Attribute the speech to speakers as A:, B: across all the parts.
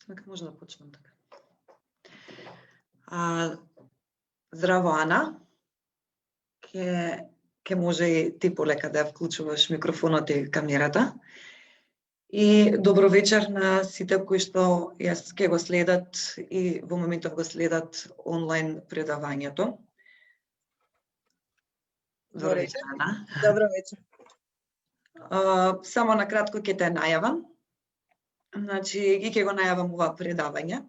A: Така може да почнем така. Здраво, Ана. Ке може и ти полека да вклучуваш микрофонот и камерата. И добро вечер на сите кои што јас ке го следат и во моментов го следат онлайн предавањето.
B: Добро вечер.
A: Ана.
B: Добро вечер.
A: Само на кратко ќе те најавам. Значи, ги ќе го најавам ова предавање.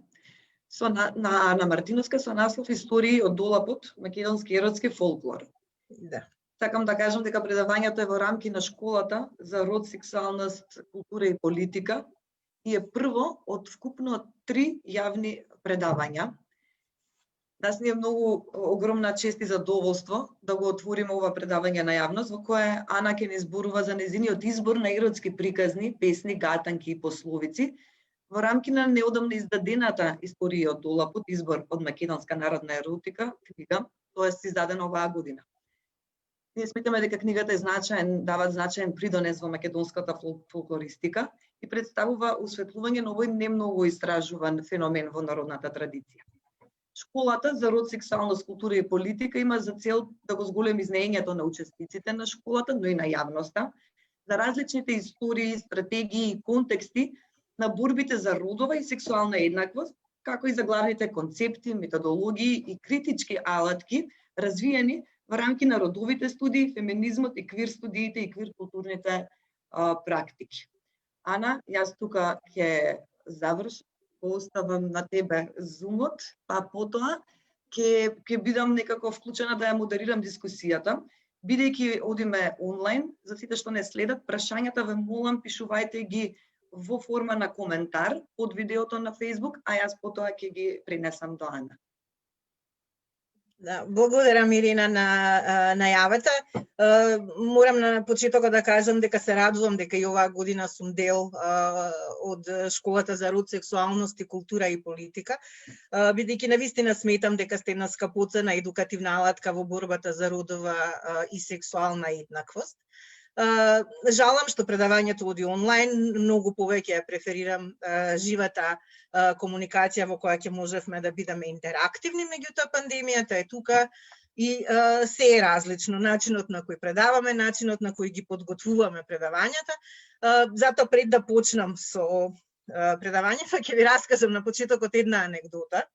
A: На Ана Мартиновска со наслов Истории од долапот, македонски еротски фолклор.
B: Да.
A: Сакам да кажам дека предавањето е во рамки на школата за род, сексуалност, култура и политика и е прво од вкупно 3 јавни предавања. Нас ни е многу огромна чест и задоволство да го отвориме ова предавање на јавност, во кое Ана ќе ни зборува за незиниот избор на еротски приказни, песни, гатанки и пословици во рамки на неодамна издадената Историја од долапот, избор од македонска народна еротика книга, тоест издадена оваа година. Ние сметаме дека книгата е дава значаен придонес во македонската фолклористика и представува осветлување на овој не многу истражуван феномен во народната традиција. Школата за род, сексуалност, култура и политика има за цел да го зголеми знаењето на учесниците на школата, но и на јавноста, за различните истории, стратегии и контексти на борбите за родова и сексуална еднаквост, како и за главните концепти, методологии и критички алатки развиени во рамки на родовите студии, феминизмот и квир студиите и квир културните практики. Ана, јас тука ќе завршам, оставам на тебе зумот, па потоа ќе бидам некако вклучена да ја модерирам дискусијата. Бидејќи одиме онлайн, за сите што не следат, прашањата ве молам пишувајте ги во форма на коментар под видеото на Facebook, а јас потоа ќе ги пренесам до Ана.
B: Да, благодарам Ирина на најавата. Морам на почетокот да кажам дека се радувам дека и оваа година сум дел од школата за род, сексуалност и култура и политика, бидејќи навистина сметам дека сте една скапоцена едукативна алатка во борбата за родова и сексуална еднаквост. Жалам што предавањето оди онлайн, многу повеќе ја преферирам живата комуникација во која ќе можевме да бидеме интерактивни, меѓутоа пандемијата е тука и се е различно начинот на кој предаваме, начинот на кој ги подготвуваме предавањата. Затоа пред да почнам со предавањето ќе ви раскажам на почетокот една анегдота.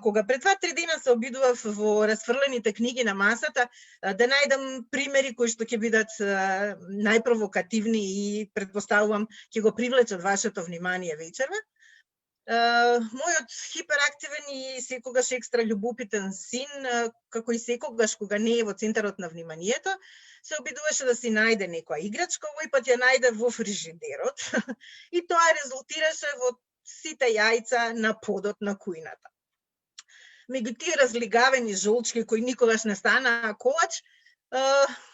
B: Кога пред 2-3 дена се обидував во расфрлените книги на масата да најдам примери кои што ќе бидат најпровокативни и предпоставувам ќе го привлечат вашето внимание вечерва. Мојот хиперактивен и секогаш екстра љубопитен син, како и секогаш кога не е во центарот на вниманието, се обидуваше да си најде некоја играчка, овој пат ја најде во фрижидерот и тоа резултираше во сите јајца на подот на кујната. Меѓу тие разлигавени жолчки кои никогаш не станаа колач,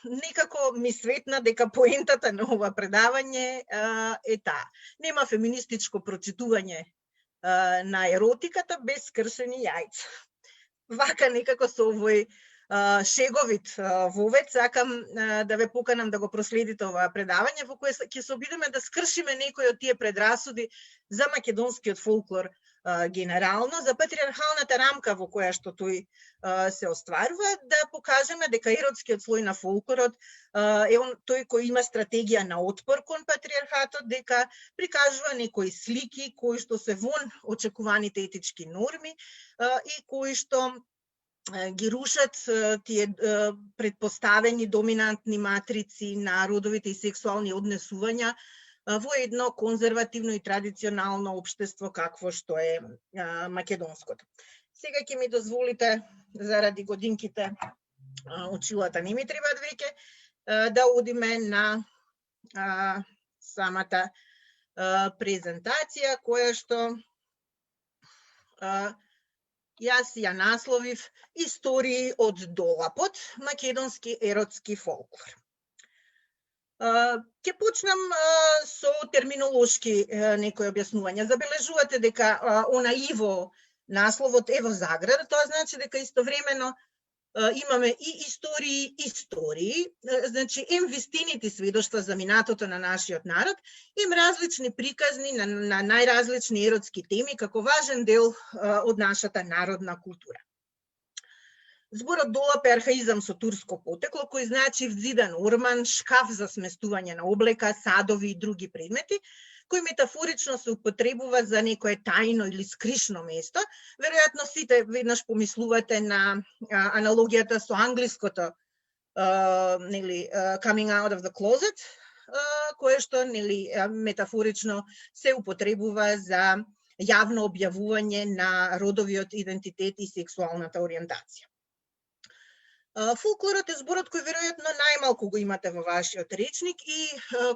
B: некако ми светна дека поентата на ова предавање е таа. Нема феминистичко прочитување на еротиката без скршени јајца. Вака некако со овој шеговит вовед сакам да ве поканам да го проследите ова предавање во кое ќе се обидеме да скршиме некои од тие предрасуди за македонскиот фолклор генерално, за патриархалната рамка во која што тој се остварува, да покажеме дека еротскиот слој на фолклорот е тој кој има стратегија на отпор кон патриархатот, дека прикажува некои слики кои што се вон очекуваните етички норми и кои што ги рушат тие предпоставени доминантни матрици на родовите и сексуални однесувања во едно конзервативно и традиционално општество какво што е македонското. Сега ќе ми дозволите, заради годинките, очилата не ми требаат веќе, да одиме на самата презентација, која што јас ја насловив Истории од долапот, македонски еротски фолклор. Ќе почнам со терминолошки некои објаснувања. Забележувате дека она Иво насловот е во заграда, тоа значи дека истовремено имаме и истории, значи ем вистините сведоштва за минатото на нашиот народ, ем различни приказни на најразлични еротски теми како важен дел од нашата народна култура. Зборот долап е архаизам со турско потекло, кој значи взидан урман, шкаф за сместување на облека, садови и други предмети, кој метафорично се употребува за некое тајно или скришно место. Веројатно сите веднаш помислувате на аналогијата со англиското coming out of the closet, кое што метафорично се употребува за јавно објавување на родовиот идентитет и сексуалната ориентација. Фолклорот е зборот кој веројатно најмалку го имате во вашиот речник и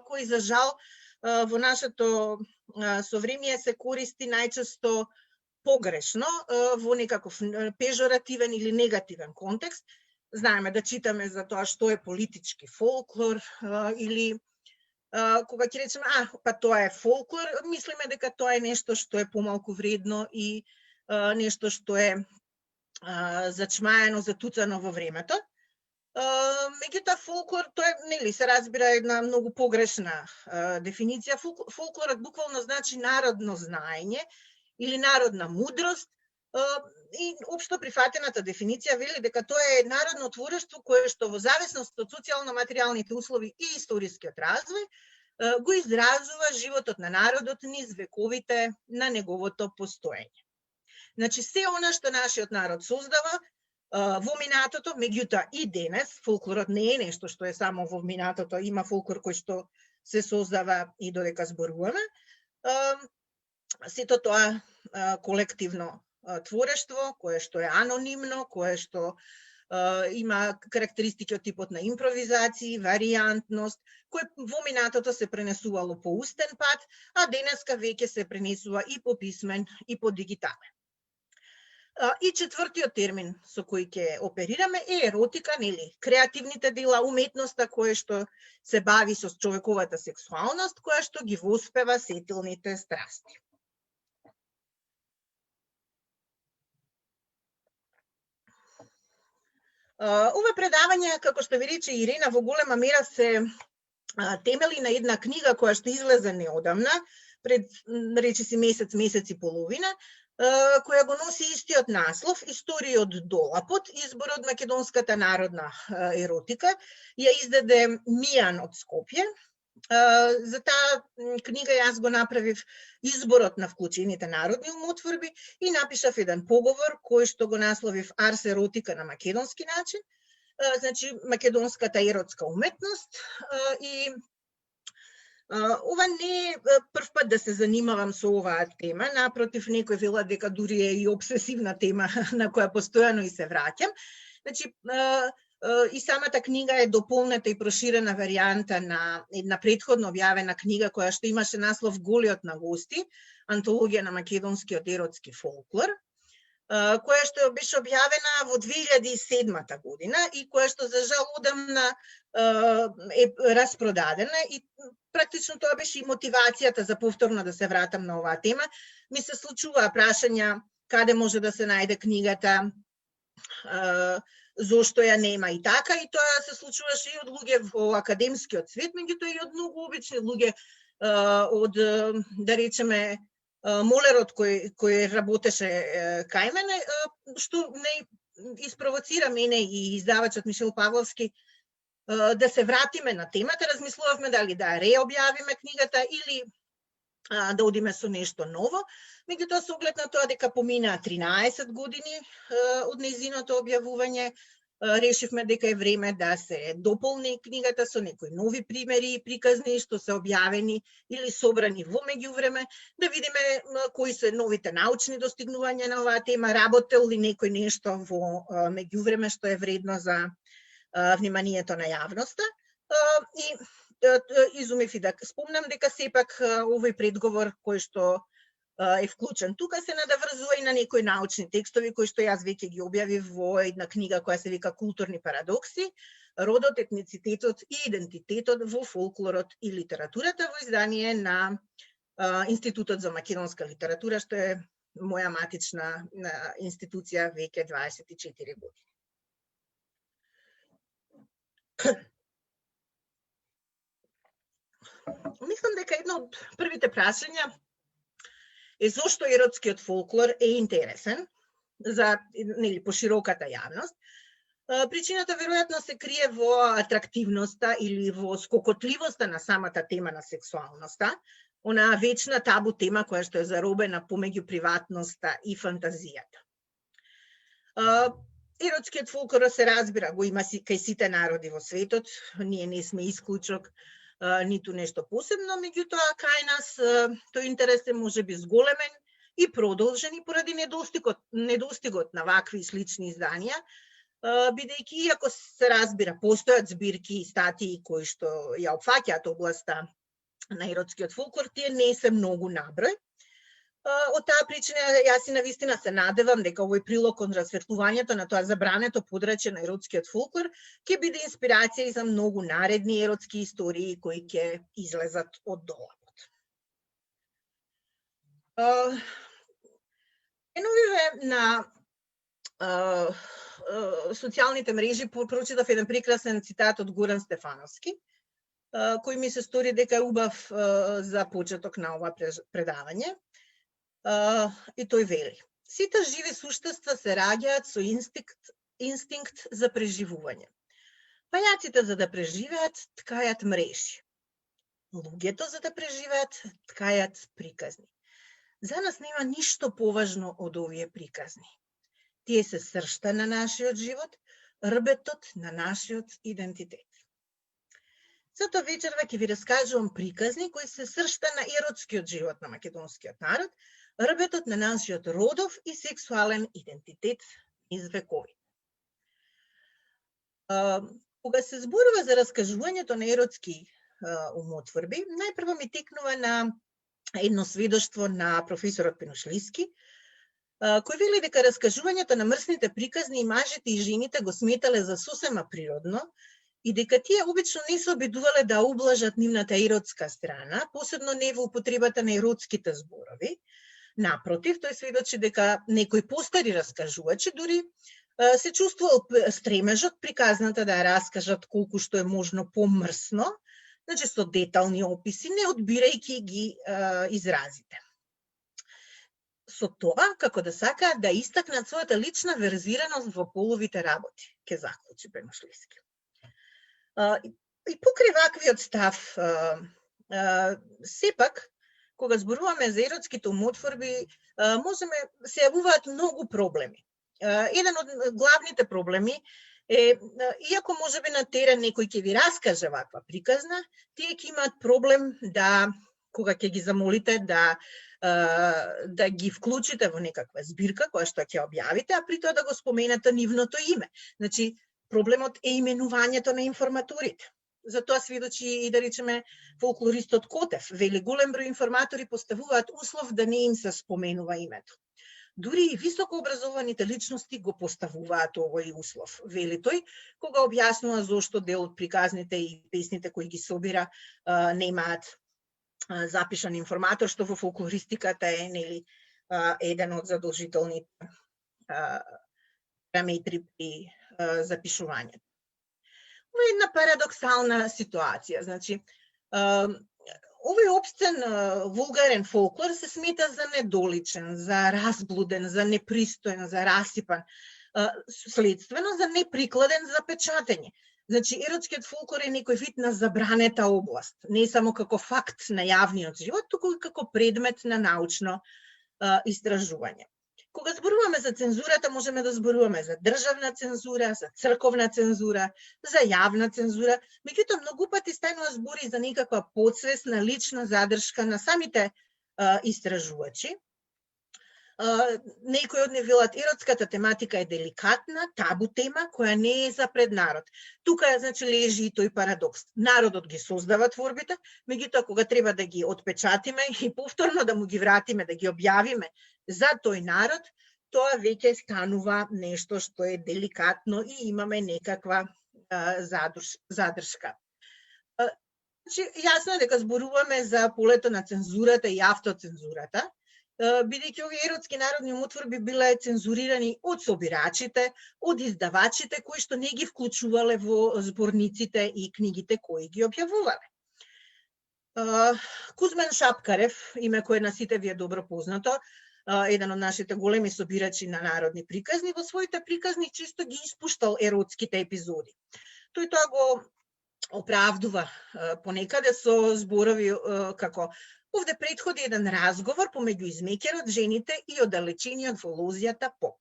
B: кој за жал во нашето совремие се користи најчесто погрешно во некаков пежоративен или негативен контекст. Знаеме да читаме за тоа што е политички фолклор или кога ќе речеме па тоа е фолклор, мислиме дека тоа е нешто што е помалку вредно и нешто што е зачмаено, затуцано во времето. Меѓутоа фолклор тоа се разбира една многу погрешна дефиниција. Фолклорот буквално значи народно знаење или народна мудрост и општо прифатената дефиниција вели дека тоа е народно творештво кое што во зависност од социјално-материјалните услови и историскиот развој го изразува животот на народот низ вековите на неговото постоење. Значи, се она што нашиот народ создава во минатото, меѓутоа и денес, фолклорот не е нешто што е само во минатото, има фолклор кој што се создава и додека зборуваме. Сето тоа колективно творештво, кое што е анонимно, кое што има карактеристики од типот на импровизација, варијантност, кој во минатото се пренесувало по устен пат, а денеска веќе се пренесува и по писмен и по дигитален. И четвртиот термин со кој ќе оперираме е еротика, нели, креативните дела, уметноста која што се бави со човековата сексуалност, која што ги воспева сетилните страсти. Ова предавање, како што ви рече Ирина, во голема мера се темели на една книга која што излезе неодамна, пред речиси месец и половина, која го носи истиот наслов, Историја од долапот, избор од македонската народна еротика, ја издаде Мијан од Скопје. За таа книга јас го направив изборот на вклучените народни умотворби и напишав еден поговор кој што го насловив Арс еротика на македонски начин, значи македонската еротска уметност и ова не е прв пат да се занимавам со оваа тема, напротив, некој велат дека дури е и обсесивна тема на која постојано и се враќам. Значи, и самата книга е дополнета и проширена варијанта на една предходно објавена книга која што имаше наслов Голиот на гости, антологија на македонскиот еротски фолклор, која што беше објавена во 2007 година и која што за жал одамна е распродадена и практично тоа беше и мотивацијата за повторно да се вратам на оваа тема. Ми се случуваа прашања каде може да се најде книгата, зошто ја нема и така, и тоа се случуваше и од луѓе во академскиот свет, меѓутоа и од многу обични луѓе од, да речеме, молерот кој работеше кај мене, што не испровоцира мене и издавачот Мишел Павловски да се вратиме на темата. Размислувавме дали да реобјавиме книгата или да одиме со нешто ново. Меѓутоа, со оглед на тоа дека поминаа 13 години од нејзиното објавување, решивме дека е време да се дополни книгата со некои нови примери и приказни што се објавени или собрани во меѓувреме, да видиме кои се новите научни достигнувања на оваа тема, работел ли некој нешто во меѓувреме што е вредно за вниманието на јавноста. И изумев и да спомнам дека сепак овој предговор кој што е вклучен тука се надаврзува и на некои научни текстови кои што јас веќе ги објавив во една книга која се вика Културни парадокси, родот, етницитетот и идентитетот во фолклорот и литературата во издание на Институтот за македонска литература, што е моја матична институција веќе 24 години. Мислам дека едно од првите прашања е зошто еротскиот фолклор е интересен за пошироката јавност. Причината веројатно се крие во атрактивноста или во скокотливоста на самата тема на сексуалноста, она вечна табу тема која што е заробена помеѓу приватноста и фантазијата. Еротскиот фолклор се разбира, го има кај сите народи во светот, ние не сме исклучок, ниту нешто посебно, меѓутоа кај нас тој интерес е можеби зголемен и продолжен и поради недостигот на вакви и слични изданија, бидејќи иако се разбира постојат збирки и статии кои што ја опфаќаат областа на еротскиот фолклор, тие не се многу наброј. Од таа причина јас и навистина се надевам дека овој прилог кон расветлувањето на тоа забрането подрачје на еротскиот фолклор ќе биде инспирација и за многу наредни еротски истории кои ќе излезат од долапот. Членовиве на социјалните мрежи прочитав еден прекрасен цитат од Горан Стефановски, кој ми се стори дека е убав за почеток на ова предавање. И тој вели: сите живи суштества се раѓаат со инстинкт за преживување. Пајаците за да преживеат ткајат мрежи. Луѓето за да преживеат ткајат приказни. За нас нема ништо поважно од овие приказни. Тие се сршта на нашиот живот, рбетот на нашиот идентитет. Затоа вечерва ќе ви раскажувам приказни кои се сршта на еротскиот живот на македонскиот народ, рбетот на нашиот родов и сексуален идентитет из векови. Кога се зборува за раскажувањето на еротски умотворби, најпрво ми текнува на едно сведоштво на професорот Пеношлиски, кој вели дека раскажувањето на мрсните приказни и мажите и жените го сметале за сосема природно и дека тие обично не се обидувале да ублажат нивната еротска страна, посебно не во употребата на еротските зборови. Напротив, тој сведочи дека некои постари раскажувачи дури се чувствувал стремежот приказната да ја раскажат колку што е можно помрсно, значи со детални описи, не одбирајќи ги изразите. Со тоа, како да сакаат да истакнат својата лична верзираност во половите работи, ке заклучи Пеношлиски. И покрај ваквиот став, сепак, кога зборуваме за еротските умотворби, можеме се јавуваат многу проблеми. Еден од главните проблеми е, иако можеби на терен некој ќе ви раскаже ваква приказна, тие ќе имаат проблем да, кога ќе ги замолите да ги вклучите во некаква збирка која што ќе објавите, а при тоа да го споменете нивното име. Значи, проблемот е именувањето на информаторите. Затоа сведочи и да речеме фолклористот Котев. Вели голем број информатори поставуваат услов да не им се споменува името. Дури и високо образованите личности го поставуваат овој услов. Вели тој, кога објаснува зошто дел од приказните и песните кои ги собира немаат запишан информатор, што во фолклористиката е еден од задолжителните параметри при запишувањето. Ова е една парадоксална ситуација. Значи, овој опстен вулгарен фолклор се смета за недоличен, за разблуден, за непристоен, за расипан, следствено за неприкладен за печатење. Значи, еротскиот фолклор е некој вид на забранета област, не само како факт на јавниот живот, туку и како предмет на научно истражување. Кога зборуваме за цензурата, можеме да зборуваме за државна цензура, за црковна цензура, за јавна цензура, меѓутоа многу пати станува збори за некаква подсвесна лична задршка на самите истражувачи. Некои од нив велат еротската тематика е деликатна, табу тема која не е за пред народ. Тука значи лежи и тој парадокс. Народот ги создава творбите, меѓутоа кога треба да ги отпечатиме и повторно да му ги вратиме, да ги објавиме за тој народ, тоа веќе станува нешто што е деликатно и имаме некаква задршка. Значи, јасно е дека зборуваме за полето на цензурата и автоцензурата, бидејќи овие еротски народни умотворби биле цензурирани од собирачите, од издавачите кои што не ги вклучувале во зборниците и книгите кои ги објавувале. Кузман Шапкарев, име кое на сите ви е добро познато, еден од нашите големи собирачи на народни приказни, во своите приказни често ги испуштал еротските епизоди. Тој тоа го оправдува понекаде со зборови како овде претходи еден разговор помеѓу измекерот, жените и оддалечениот во лозијата поп.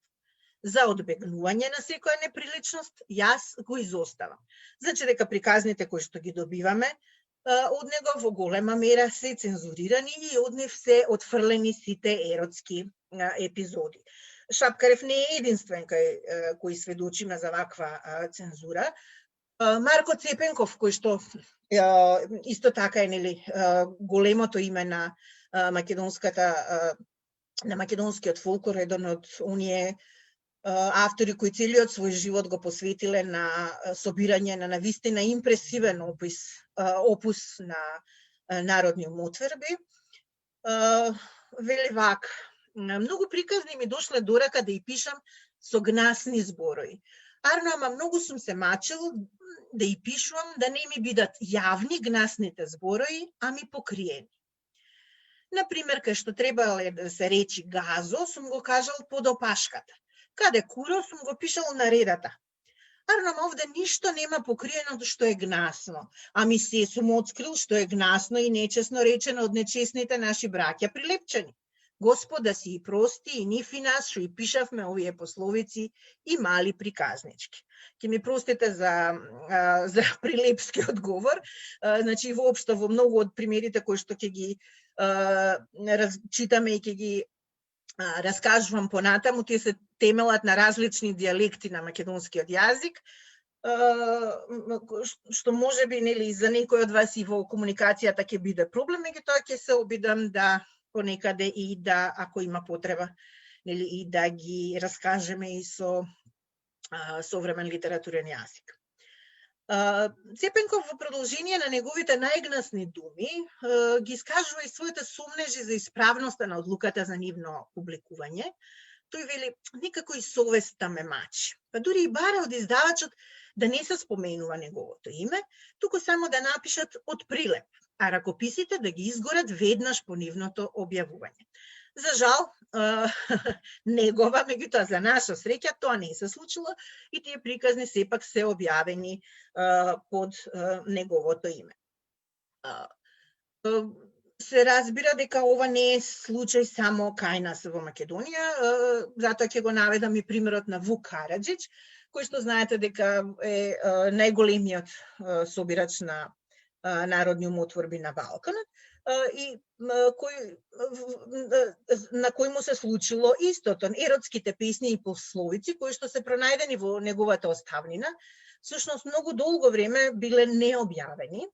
B: За одбегнување на секоја неприличност, јас го изоставам. Значи дека приказните кои што ги добиваме од него во голема мера се цензурирани и од нив се отфрлени сите еротски епизоди. Шапкарев не е единствен кој сведочиме за ваква цензура. Марко Цепенков, кој што исто така е големото име на македонскиот фолклор, еден од оние автори кои целиот свој живот го посветиле на собирање на навистина импресивен опус на народни умотворби, вели вак: многу приказни ми дошле до рака да ја пишам со гнасни зборови. Арно, ама многу сум се мачил да ја пишувам, да не ми бидат јавни гнасните зборови, ами покриени. Например, кај што требале да се речи газо, сум го кажал под опашката. Каде куро, сум го пишал на редата. Арно, овде ништо нема покриено што е гнасно, ами се сум открил што е гнасно и нечесно речено од нечесните наши браќа прилепчани. Господ да си и прости и нив и нас, што и пишавме овие пословици и мали приказнички. Ке ми простите за прилепскиот говор, значи воопшто во многу од примерите кои што ќе ги читаме и ќе ги раскажувам понатаму, тие се темелат на различни дијалекти на македонскиот јазик, што може би за некој од вас и во комуникацијата ќе биде проблем, меѓутоа ќе се обидам да понекаде и да, ако има потреба, и да ги раскажеме и со современ литературен јазик. Цепенков во продолжение на неговите најгнасни думи ги искажува и своите сомнежи за исправноста на одлуката за нивно публикување. Тој вели: никако и совеста ме мачи. Па дури и бара од издавачот да не се споменува неговото име, туку само да напишат од прилеп, а ракописите да ги изгорат веднаш по нивното објавување. За жал, негова, меѓутоа за наша среќа, тоа не се случило и тие приказни сепак се објавени под неговото име. Се разбира дека ова не е случај само кај нас во Македонија, затоа ќе го наведам и примерот на Вук Караџич, кој што знаете дека е најголемиот собирач на народни умотворби на Балканот, и на кој му се случило истото. Еротските песни и пословици кои што се пронајдени во неговата оставнина, всушност многу долго време биле необјавени.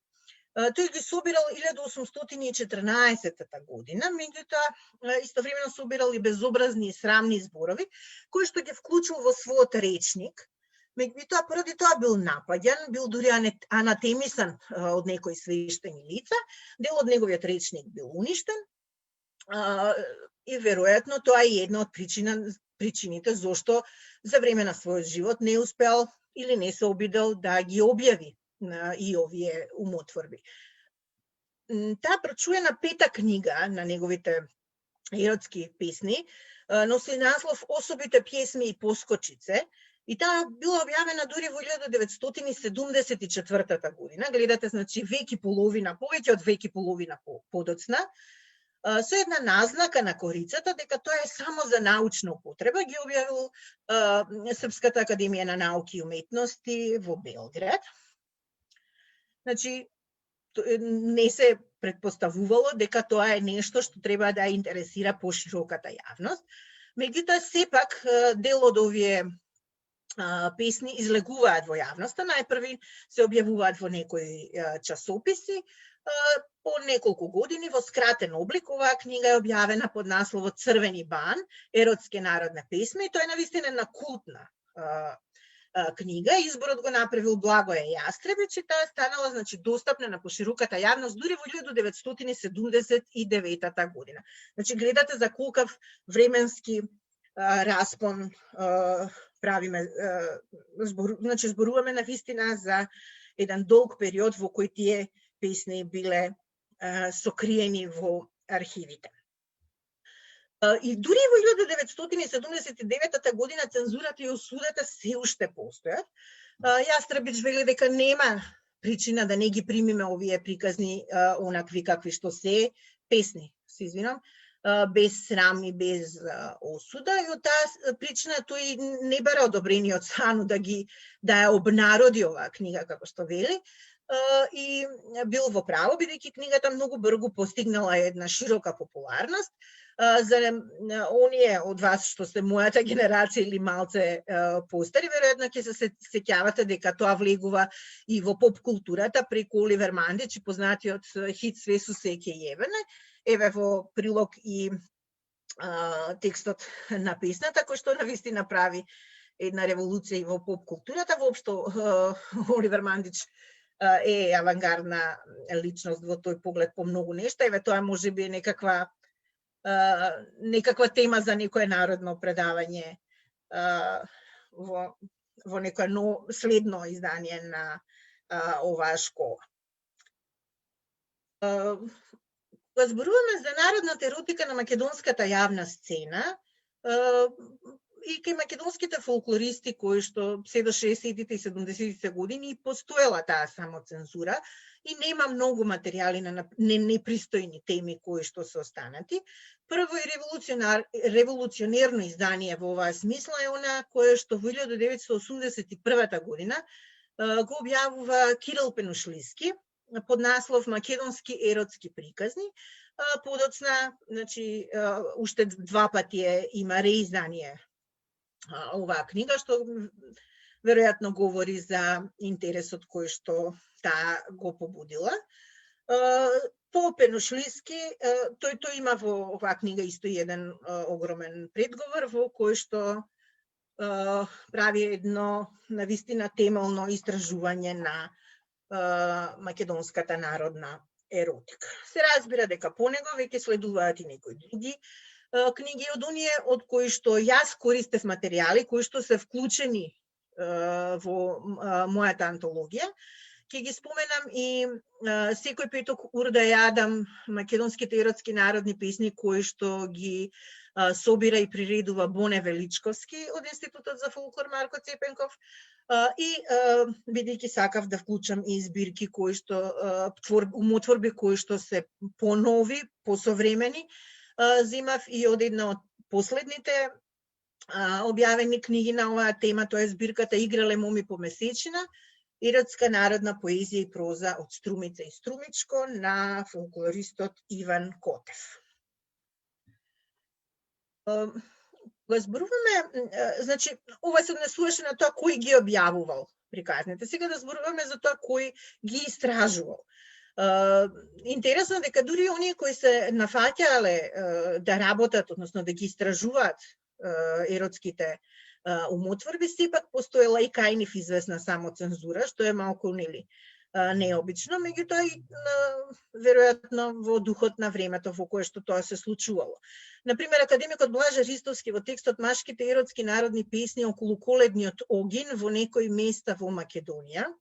B: Тој ги собирал 1814 година, меѓутоа истовремено собирал и безобразни и срамни зборови, кои што ги вклучил во својот речник. Меѓутоа, поради тоа бил напаѓан, бил дури анатемисан од некои свештени лица, дел од неговиот речник бил уништен и веројатно тоа е една од причините зошто за време на својот живот не успеал или не се обидел да ги објави и овие умотворби. Таа прочуена пета книга на неговите еротски песни носи наслов Особите песми и поскочице, и таа била објавена дури во 1974 година. Гледате, значи, век и половина, повеќе од век и половина подоцна, со една назнака на корицата дека тоа е само за научна употреба, ги објавил Српската академија на науки и уметности во Белград. Значи, не се предпоставувало дека тоа е нешто што треба да интересира пошироката јавност. Меѓутоа, сепак, дел од овие песни излегуваат во јавноста. Најпрви се објавуваат во некои часописи. По неколку години во скратен облик оваа книга е објавена под насловот Црвени бан, еротски народни песми. Тоа е навистина една култна книга. Изборот го направил Благоје Јастребич и таа станала достапна на пошироката јавност дури во 1979 година. Гледате за колкав временски распон правиме, зборуваме на вистина за еден долг период во кој тие песни биле сокриени во архивите. И дури во 1979 година цензурата и осудата се уште постојат. Јастребич вели дека нема причина да не ги примиме овие приказни онакви какви што се песни, се извинам, без срам и без осуда, и од таа причина тој не бара одобрение од САНУ да ја обнароди оваа книга како што вели, и бил во право, бидејќи книгата многу брзо постигнала една широка популарност. За оние од вас што се мојата генерација или малце постари, веројатно ќе се сеќавате дека тоа влегува и во поп културата преку Оливер Мандич и познатиот хит "Све су се ќе јевене". Еве во прилог и текстот на песната, кој што навистина прави една револуција и во поп културата. Воопшто Оливер Мандич е авангардна личност во тој поглед по многу нешта. Еве тоа можеби е некаква тема за некое народно предавање во некое следно издание на оваа школа. Кога зборуваме за народната еротика на македонската јавна сцена и кај македонските фолклористи кои што се до 60-тите и 70-тите години постоела таа самоцензура и нема многу материјали на непристојни теми кои што се останати. Прво и револуционерно издание во оваа смисла е она кое што во 1981 година го објавува Кирил Пенушлиски под наслов "Македонски еротски приказни". Подоцна, уште два пати има реиздание оваа книга, што веројатно говори за интересот кој што таа го побудила. По Пенушлиски, тој има во оваа книга исто еден огромен предговор во кој што прави едно навистина темелно истражување на македонската народна еротика. Се разбира дека по него веќе следуваат и некои други книги од оние од кои што јас користев материјали кои што се вклучени во мојата антологија. Ќе ги споменам и секој петок Урда јадам македонските еротски народни песни кои што ги собира и приредува Боне Величковски од Институтот за фолклор Марко Цепенков, и бидејќи сакав да вклучам и збирки кои што умотворби кои што се понови, посовремени, земав и од една од последните објавени книги на оваа тема, тоа е збирката "Играле моми по месечина", еротска народна поезија и проза од Струмица и Струмичко на фолклористот Иван Котев. Кога зборуваме, ова се однесуваше на тоа кој ги објавувал приказните. Сега да зборуваме за тоа кој ги истражувал. Интересно дека дури оние кои се нафаќале да работат, односно да ги истражуваат еротските умотворби, сепак постоела и кај нив известна самоцензура, што е малку необично, меѓутоа и веројатно во духот на времето во кое што тоа се случувало. Например, академикот Блаже Ристовски во текстот "Машките еротски народни песни околу коледниот огин во некои места во Македонија",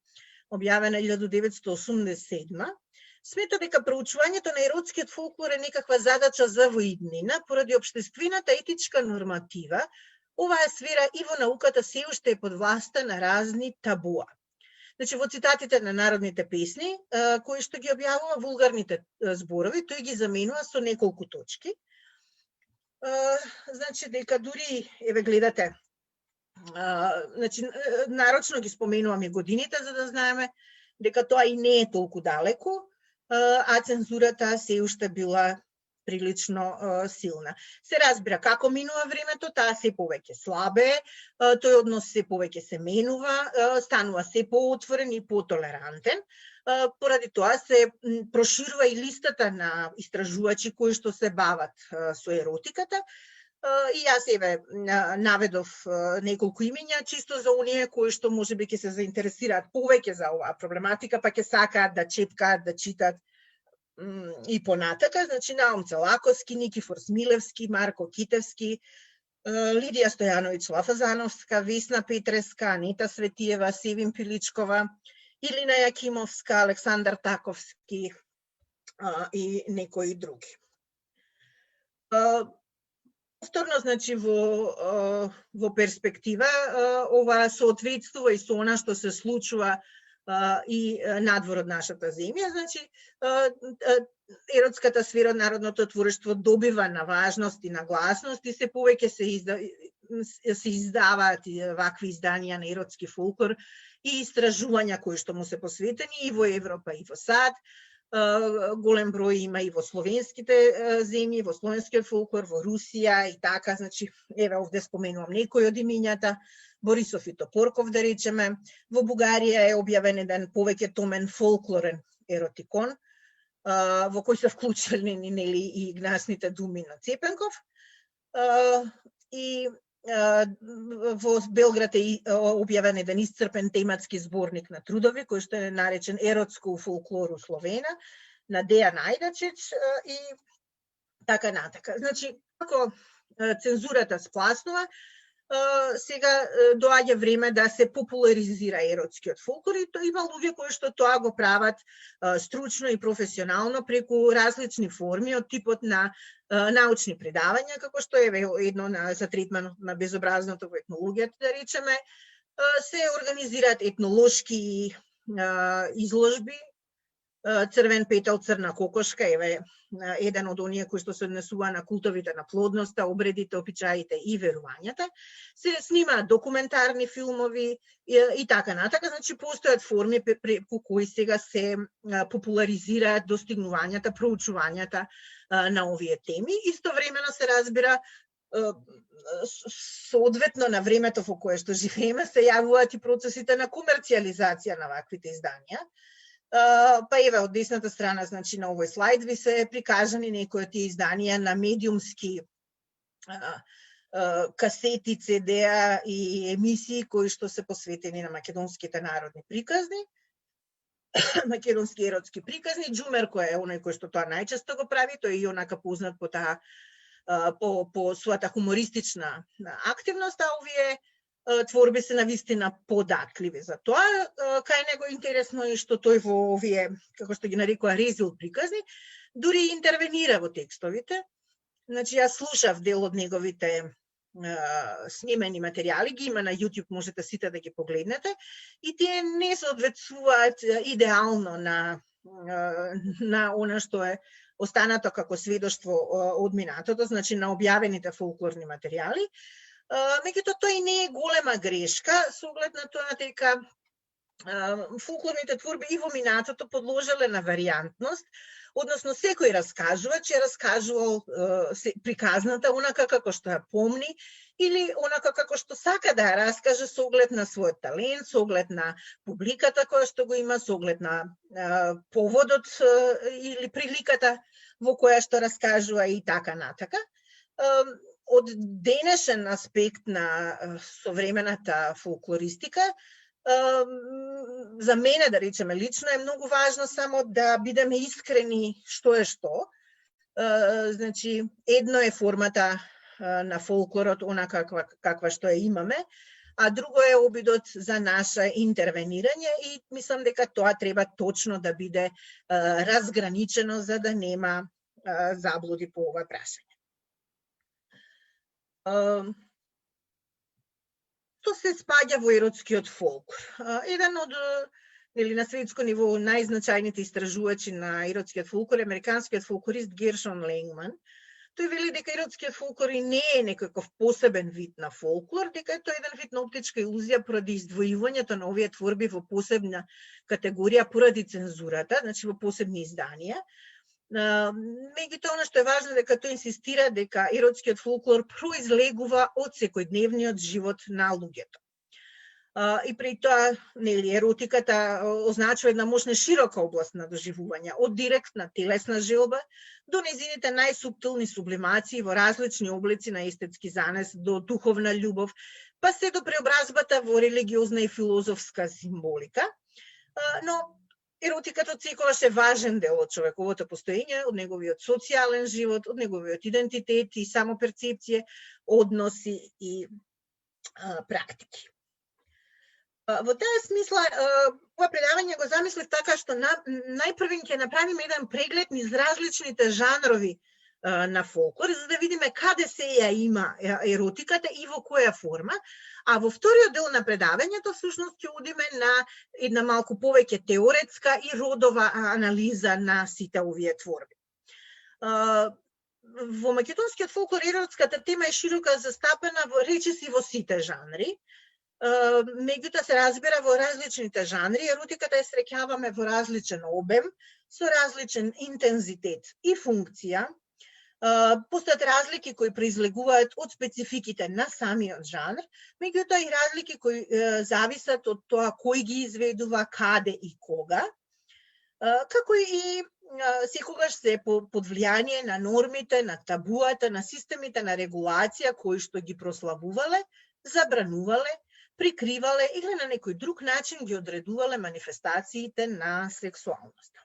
B: објавена 1987, смета дека проучувањето на еротскиот фолклор е некаква задача за во иднина, поради општествената етичка норматива. Оваа сфера и во науката се уште е под власта на разни табуа. Во цитатите на народните песни, кои што ги објавува вулгарните зборови, тој ги заменува со неколку точки. Дека дури, еве гледате, нарочно ги споменувам и годините, за да знаеме дека тоа и не е толку далеку, а цензурата се уште била прилично силна. Се разбира, како минува времето, таа се повеќе слабе, тој однос се повеќе се менува, станува се поотворен и потолерантен. Поради тоа се проширува и листата на истражувачи кои што се бават со еротиката, И јас наведов неколку имиња чисто за оние кои што можеби ќе се заинтересираат повеќе за оваа проблематика, па ќе сакаат да чепкаат, да читат и понатака. Значи Наум Целаковски, Никифор Смилевски, Марко Китевски, Лидија Стојановиќ Лафазановска, Весна Петреска, Анита Светиева, Севин Пиличкова, Илина Јакимовска, Александар Таковски и некои други. Повторно, значи, во перспектива, ова соодветствува и со она што се случува и надвор од нашата земја. Значи, еротската сфера од народното творештво добива на важност и на гласност и се повеќе се издаваат вакви изданија на еротски фолклор и истражувања кои што му се посветени и во Европа и во САД. Голем број има и во словенските земји, во словенскиот фолклор, во Русија и така, значи, еве овде споменувам некои од имињата, Борисов и Топорков, да речеме. Во Бугарија е објавен еден повеќе томен фолклорен еротикон, во кој се вклучени нели и гласните думи на Цепенков. И во Белград е објавен еден исцрпен тематски зборник на трудови, кој што е наречен Еротско фолклор у Словена, на Дејан Ајдачич и така натака. Значи, како цензурата спласнува, сега доаѓа време да се популаризира еротскиот фолклор и има луѓе кои што тоа го прават стручно и професионално преку различни форми од типот на научни предавања, како што е едно за третманот на безобразното во етнологијата, да речеме, се организираат етнолошки изложби, Црвен петел, црна кокошка, еве еден од оние кои што се однесува на култовите на плодноста, обредите, опичаите и верувањата. Се снимаат документарни филмови и така натака, значи постојат форми по кои сега се популаризираат достигнувањата, проучувањата на овие теми. Истовремено се разбира соодветно на времето во кое што живееме се јавуваат и процесите на комерцијализација на ваквите изданија. Па еве од десната страна, значи на овој слайд ви се прикажани некои од тие изданија на медиумски касети, CD-а и емисии кои што се посветени на македонските народни приказни, македонски еротски приказни. Џумерко е оној кој што тоа најчесто го прави, тој е и онака познат по таа по својата хумористична активност, а овие творби се навистина податливи за тоа. Кај него интересно е што тој во овие, како што ги нарекува, резил приказни, дури интервенира во текстовите. Значи, јас слушав дел од неговите снимени материјали, ги има на YouTube, можете сите да ги погледнете, и тие не соодветствуваат идеално на она што е останато како сведоштво од минатото, значи на објавените фолклорни материјали. Меѓутоа, тој не е голема грешка, со оглед на тоа дека фолклорните творби и во минатото подложеле на варијантност, односно секој раскажува, че раскажувал приказната онака како што ја помни или онака како што сака да ја раскаже со оглед на својот талент, со оглед на публиката која што го има, со оглед на поводот или приликата во која што раскажува и така натака. Од денешен аспект на современата фолклористика, за мене, да речеме лично, е многу важно само да бидеме искрени што е што. Значи, едно е формата на фолклорот, онака каква што ја имаме, а друго е обидот за наше интервенирање и мислам дека тоа треба точно да биде разграничено за да нема заблуди по ова прашање. Што се спаѓа во еротскиот фолклор? Еден од на светско ниво најзначајните истражувачи на еротскиот фолклор е американскиот фолклорист Гершон Ленгман. Тој вели дека еротскиот фолклор не е некаков посебен вид на фолклор, дека е тоа еден вид на оптичка илузија поради издвојувањето на овие творби во посебна категорија поради цензурата, значи во посебни изданија. Меѓутоа, она што е важно дека тој инсистира дека еротскиот фолклор произлегува од секојдневниот живот на луѓето. И при тоа, нели, еротиката означува една мощна широка област на доживување, од директна телесна желба до незините најсуптилни сублимации во различни облици на естетски занес, до духовна љубов, па се до преобразбата во религиозна и филозофска символика. Но еротиката секогаш е важен дел од човековото постоење, од неговиот социјален живот, од неговиот идентитет и самоперцепција, односи и практики. Во таа смисла, ова предавање го замислив така што најпрвен ќе направиме еден преглед низ различните жанрови на фолклор, за да видиме каде се ја има еротиката и во која форма, а во вториот дел на предавањето всушност ќе одиме на една малку повеќе теоретска и родова анализа на сите овие творби. Во македонскиот фолклор еротската тема е широко застапена речиси во сите жанри. Меѓутоа се разбира во различните жанри, еротиката ја среќаваме во различен обем, со различен интензитет и функција. Постојат разлики кои произлегуваат од спецификите на самиот жанр, меѓутоа и разлики кои зависат од тоа кој ги изведува, каде и кога, како и секогаш се под влијание на нормите, на табуата, на системите на регулација кои што ги прославувале, забранувале, прикривале или на некој друг начин ги одредувале манифестациите на сексуалноста.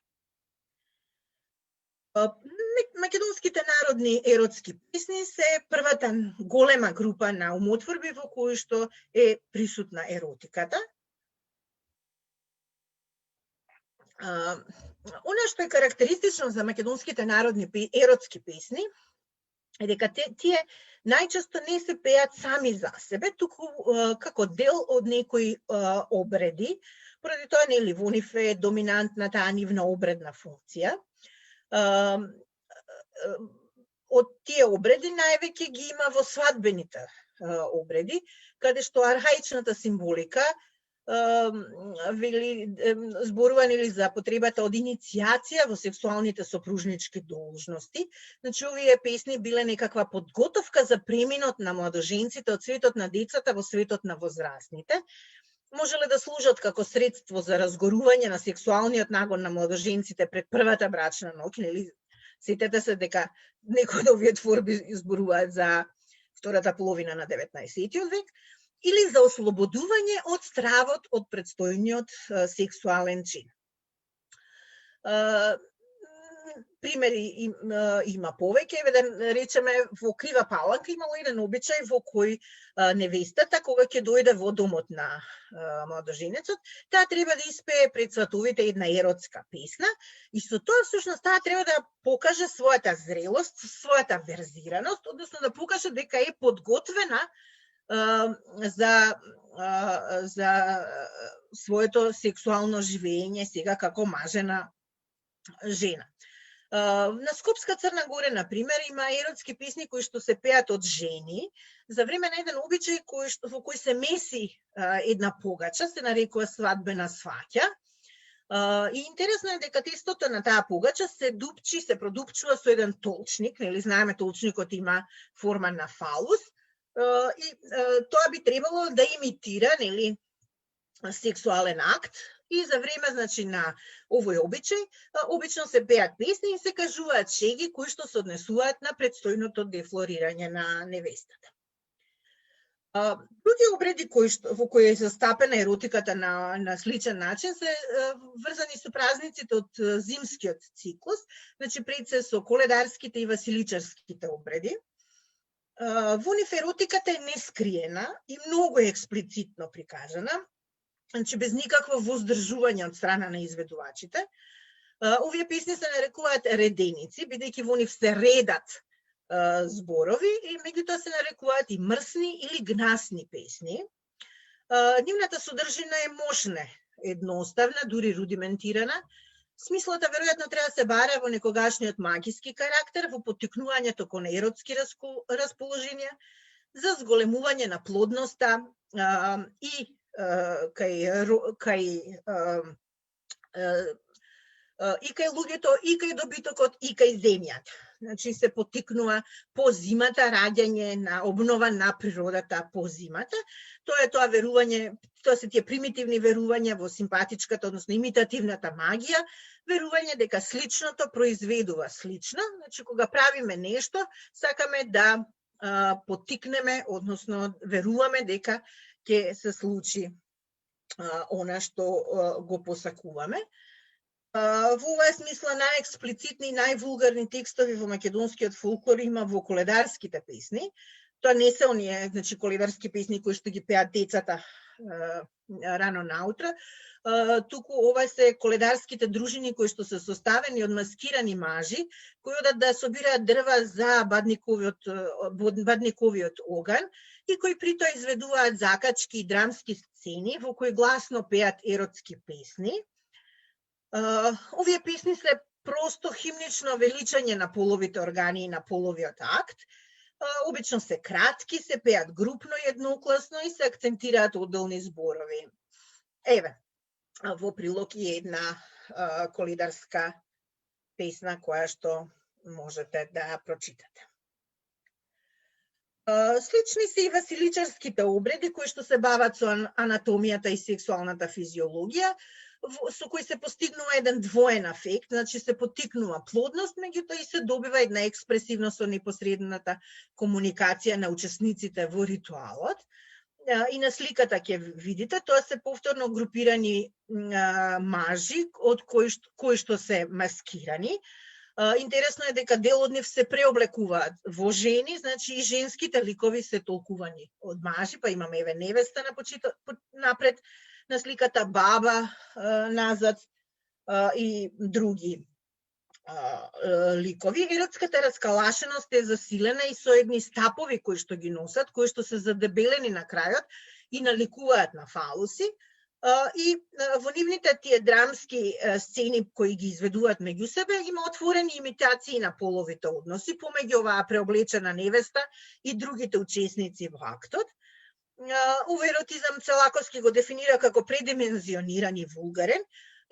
B: Македонските народни еротски песни се првата голема група на умотворби во кои што е присутна еротиката. Она што е карактеристично за македонските народни еротски песни е дека тие најчесто не се пеат сами за себе, туку како дел од некои обреди, поради тоа нели во нив е доминантна таа нивна обредна функција. Од тие обреди највеќе ги има во свадбените обреди, каде што архаичната символика зборува нели за потребата од иницијација во сексуалните сопружнички должности. Значи, овие песни биле некаква подготовка за преминот на младоженците од светот на децата во светот на возрастните. Можеле да служат како средство за разгорување на сексуалниот нагон на младоженците пред првата брачна ноќ, нели? Сетете се дека некои од овие творби зборуваат за втората половина на 19 век, или за ослободување од стравот од предстојниот сексуален чин. Примери има повеќе, да речеме во Крива Паланка имало еден обичај во кој невестата кога ќе дојде во домот на младоженецот, таа треба да испее пред сватовите една еротска песна и со тоа всушност таа треба да покаже својата зрелост, својата верзираност, односно да покаже дека е подготвена за своето сексуално живење сега како мажена жена. На Скопска Црна Горе, например, има еротски песни кои што се пеат од жени за време на еден обичај во кој се меси една погача, се нарекува свадбена сваќа. И интересно е дека тестото на таа погача се дупчи, се продупчува со еден толчник, нели знаеме толчникот има форма на фалус, и тоа би требало да имитира, нели, сексуален акт. И за време, значи, на овој обичај, обично се пеат песни и се кажуваат шеги кои што се однесуваат на предстојното дефлорирање на невестата. Други обреди во кои е застапена еротиката на сличен начин се врзани со празниците од зимскиот циклус, значи пред се со коледарските и василичарските обреди. Во нив еротиката е нескриена и многу експлицитно прикажана, значи без никакво воздржување од страна на изведувачите. Овие песни се нарекуваат реденици, бидејќи во нив се редат зборови и меѓутоа се нарекуваат и мрсни или гнасни песни. Нивната содржина е мощна, едноставна, дури рудиментирана. Смислата веројатно треба да се бара во некогашниот магиски карактер, во поттикнувањето кон еротски расположенија, за зголемување на плодноста и кај луѓето, и кај добитокот, и кај земјата. значи се поттикнува по зимата раѓање на обнова на природата по зимата. Тоа верување, тоа се тие примитивни верувања во симпатичката, односно имитативната магија, верување дека сличното произведува слично, значи кога правиме нешто, сакаме да поттикнеме, односно веруваме дека ќе се случи она што го посакуваме. Во оваа смисла најексплицитни и највулгарни текстови во македонскиот фолклор има во коледарските песни. Тоа не се оние, значи, коледарски песни кои што ги пеат децата рано наутро, туку ова се коледарските дружини кои што се составени од маскирани мажи, кои одат да собираат дрва за бадниковиот оган и кои при тоа изведуваат закачки и драмски сцени во кои гласно пеат еротски песни. Овие песни се просто химнично величање на половите органи и на половиот акт. Обично се кратки, се пеат групно еднокласно и се акцентираат одделни зборови. Еве, во прилог и една коледарска песна која што можете да ја прочитате. Слични се и василичарските обреди кои што се бават со анатомијата и сексуалната физиологија, со кои се постигнува еден двоен ефект, значи се поттикнува плодност, меѓутоа и се добива една експресивност со непосредната комуникација на учесниците во ритуалот. И на сликата ќе видите, тоа се повторно групирани мажи од кои што се маскирани. Интересно е дека дел од нив се преоблекуваат во жени, значи и женските ликови се толкувани од мажи, па имаме еве невеста напред на сликата, баба назад и други ликови. Еротската раскалашеност е засилена и со едни стапови кои што ги носат, кои што се задебелени на крајот и наликуваат на фалуси. И во нивните тие драмски сцени кои ги изведуваат меѓу себе има отворени имитации на половите односи помеѓу оваа преоблечена невеста и другите учесници во актот. Овој еротизам Целаковски го дефинира како предимензиониран и вулгарен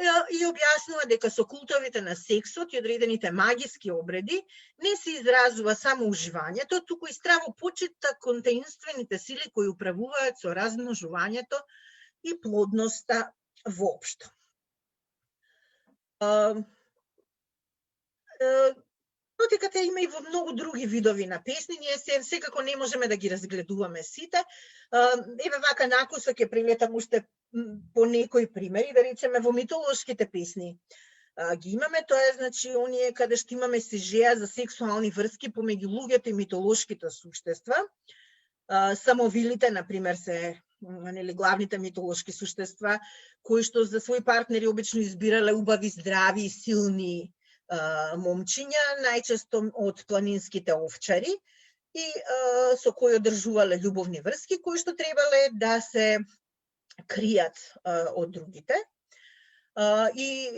B: и објаснува дека со култовите на сексот и одредените магиски обреди не се изразува само уживањето, туку и здраво почита кон таинствените сили кои управуваат со размножувањето и плодноста воопшто. Еротиката има и во многу други видови на песни, ние секако не можеме да ги разгледуваме сите. Еве вака накусок ќе прилетам уште по некои примери, да речеме во митолошките песни. Ги имаме, тоа е значи оние каде што имаме сежеа за сексуални врски помеѓу луѓето и митолошките суштества. Самовилите, например, се главните митолошки суштества кои што за своји партнери обично избирале убави, здрави и силни момчиња, најчесто од планинските овчари, и со кои одржувале љубовни врски, кои што требале да се кријат од другите. И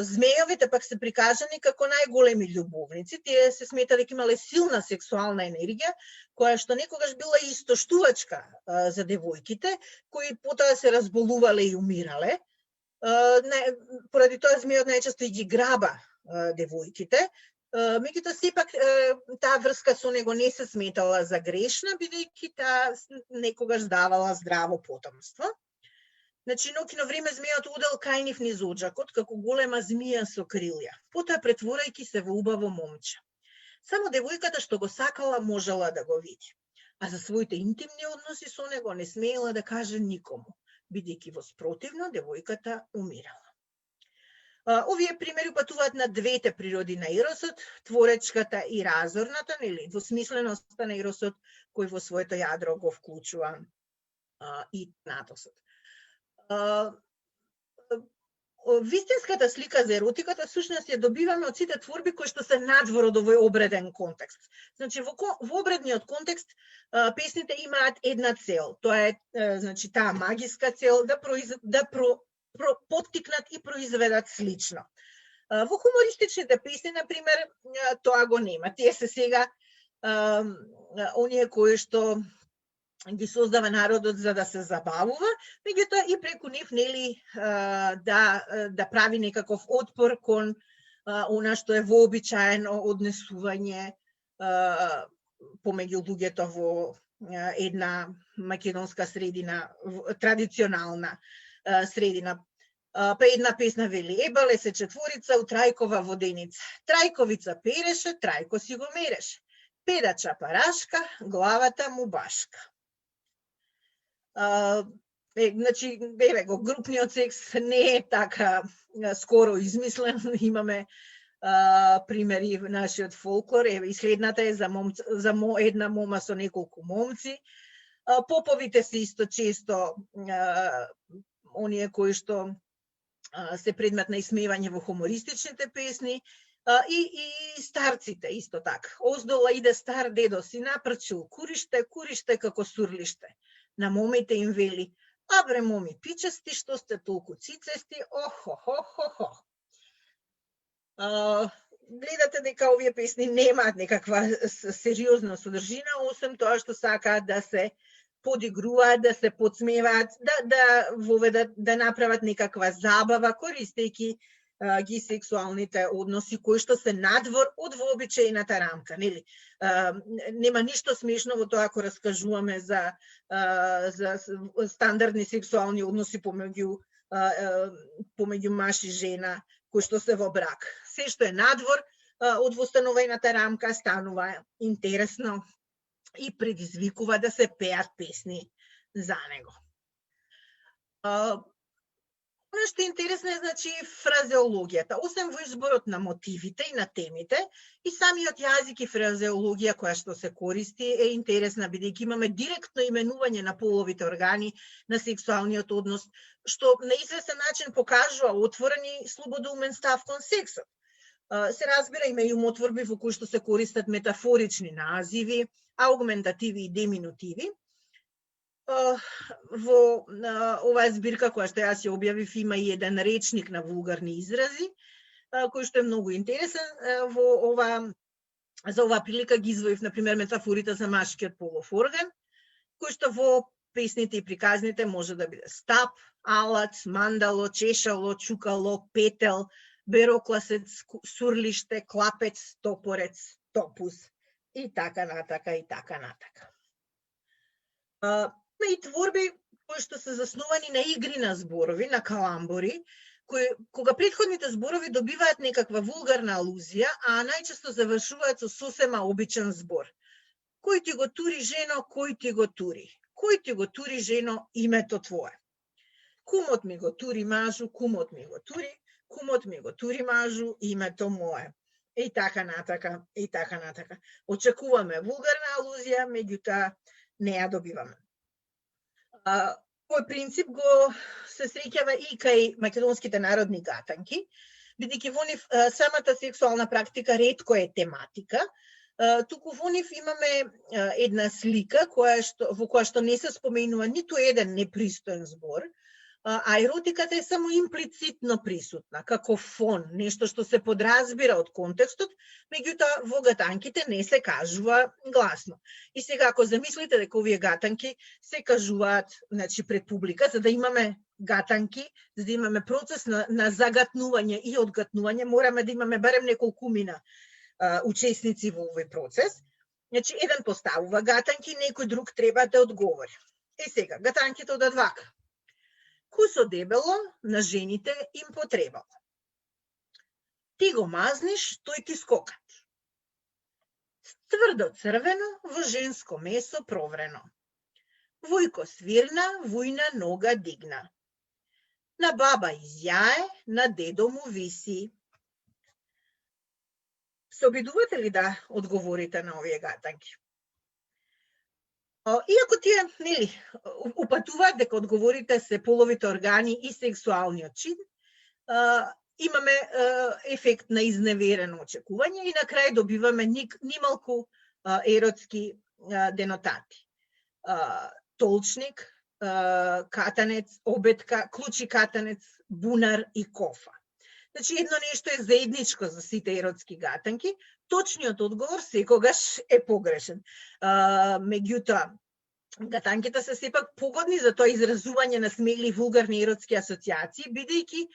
B: змејовите пак се прикажани како најголеми љубовници. Тие се смета дека имале силна сексуална енергија, која што некогаш била истоштувачка за девојките, кои потоа се разболувале и умирале. Поради тоа змејот најчесто и ги граба девојките. Меѓутоа сепак таа врска со него не се сметала за грешна, бидејќи таа некогаш давала здраво потомство. Значи, ноќно време змејот одел кај нив низ оџакот, како голема змија со крилја, потоа претворајќи се во убаво момче. Само девојката што го сакала можела да го види, а за своите интимни односи со него не смеела да каже никому, бидејќи во спротивно девојката умирала. Овие примери упатуваат на двете природи на еросот, творечката и разорната, нели, двосмисленоста на еросот, кој во своето јадро го вклучува и натосот. Вистинската слика за еротиката всушност ја добиваме од сите творби кои што се надвор од овој обреден контекст. Значи во обредниот контекст песните имаат една цел. Тоа е значи таа магиска цел да поттикнат и произведат слично. Во хумористичните песни, например, тоа го нема. Тие се сега оние кои што ги создава народот за да се забавува, меѓутоа и преку нив нели да прави некаков отпор кон она што е вообичаено однесување помеѓу луѓето во една македонска средина, традиционална средина. Па една песна вели: ебале се четворица у Трајкова воденица. Трајковица переше, Трајко си го мереше. Педача парашка, главата му башка. Значи, еве го, групниот секс не е така скоро измислен. Имаме примери в нашиот фолклор. Еве, и следната е за една мома со неколку момци. Поповите се исто често оние кои што се предмет на исмевање во хумористичните песни, и старците исто така. Оздола иде стар дедо си напрчил куриште, куриште како сурлиште. На момите им вели: абре моми пичести, што сте толку цицести, охо-хо-хо-хо. Гледате дека овие песни немаат некаква сериозна содржина, освен тоа што сакаат да се подигруваат, да се подсмеваат, да воведат, да направат некаква забава, користејќи ги сексуалните односи кои што се надвор од вообичаената рамка, нели? Нема ништо смешно во тоа ако раскажуваме за стандардни сексуални односи помеѓу маж и жена кои што се во брак. Се што е надвор од востановената рамка станува интересно и предизвикува да се пеат песни за него. Оно што е интересно е, значи, фразеологијата. Освен во изборот на мотивите и на темите, и самиот јазик и фразеологија која што се користи е интересна, бидејќи имаме директно именување на половите органи на сексуалниот однос, што на известен начин покажува отворен и слободумен став кон сексот. Се разбира, има и умотворби во кои што се користат метафорични називи, аугментативи и деминутиви. Во оваа збирка која што јас ја објавив има и еден речник на вулгарни изрази, кој што е многу интересен. За оваа прилика ги извоив, например, метафорите за машкиот полов орган, кој што во песните и приказните може да биде стап, алац, мандало, чешало, чукало, петел, берокласец, сурлиште, клапец, топорец, топус и така натака и така натака. Има и творби кои што се заснувани на игри на зборови, на каламбори, кога претходните зборови добиваат некаква вулгарна алузија, а најчесто завршуваат со сосема обичен збор. Кој ти го тури жено, кој ти го тури? Кој ти го тури жено, името твое? Кумот ми го тури мажу, кумот ми го тури, кумот ми го тури мажу, името мое. И така натака, и така натака. Очекуваме вулгарна алузија, меѓутоа не ја добиваме. Овој принцип го се среќава и кај македонските народни гатанки, бидејќи во нив самата сексуална практика ретко е тематика, туку во нив имаме една слика во која што не се споменува ниту еден непристоен збор, а еротиката е само имплицитно присутна, како фон, нешто што се подразбира од контекстот, меѓутоа во гатанките не се кажува гласно. И сега, ако замислите дека овие гатанки се кажуваат, значи, пред публика, за да имаме гатанки, за да имаме процес на загатнување и одгатнување, мораме да имаме барем неколкумина учесници во овој процес. Значи, еден поставува гатанки, некој друг треба да одговори. И сега, гатанките одат вака. Кусо дебело на жените им потребало. Ти го мазниш, тој ти скокати. Тврдо црвено во женско месо проврено. Вујко свирна, вујна нога дигна. На баба изјае, на дедо му виси. Се обидувате ли да одговорите на овие гатанки? Иако тие, нели, упатуваат дека одговорите се половите органи и сексуалниот чин, имаме ефект на изневерено очекување и на крај добиваме нималку еротски денотати. Толчник, катанец, обетка, клучи катанец, бунар и кофа. Значи, едно нешто е заедничко за сите еротски гатанки, точниот одговор секогаш е погрешен. Меѓутоа, гатанките се сепак погодни за тоа изразување на смели вулгарни еротски асоциации, бидејќи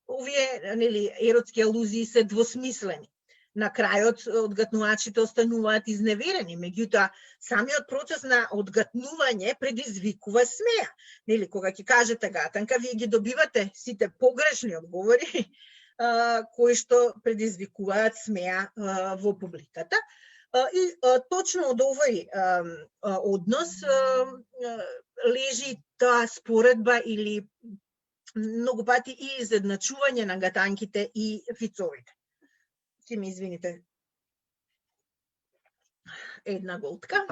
B: овие нели еротски алузии се двосмислени. На крајот одгатнувачите остануваат изневерени, меѓутоа самиот процес на одгатнување предизвикува смеа. Нели кога ќе кажете гатанка, вие ги добивате сите погрешни одговори кои што предизвикуваат смеа во публиката. И точно од овој однос лежи таа споредба или многу пати и изедначување на гатанките и вицовите. Си ми извините. Една голтка.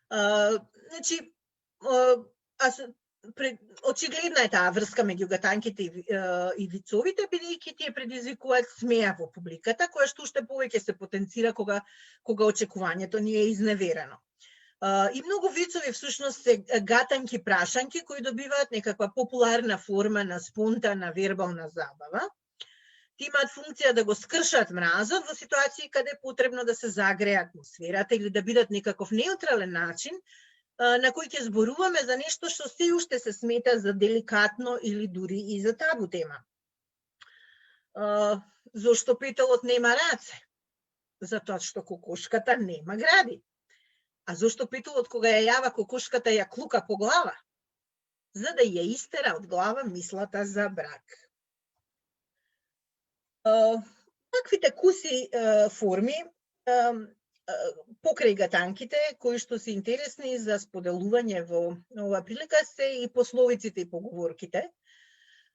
B: Значи, очигледна е таа врска меѓу гатанките и вицовите, бидејќи тие предизвикуваат смеа во публиката, која што уште повеќе се потенцира кога очекувањето ни е изневерено. И многу вицови всушност се гатанки прашанки кои добиваат некаква популарна форма на спонтана вербална забава. Имаат функција да го скршат мразот во ситуации каде е потребно да се загрее атмосферата или да бидат некаков неутрален начин на кој ќе зборуваме за нешто што се уште се смета за деликатно или дури и за табу тема. Зошто петолот нема раце? Затоа што кокошката нема гради. А зошто петолот кога ја јава кокошката ја клука по глава? За да ја истера од глава мислата за брак. Таквите куси форми покрај гатанките, кои што се интересни за споделување во оваа прилика се и пословиците и поговорките,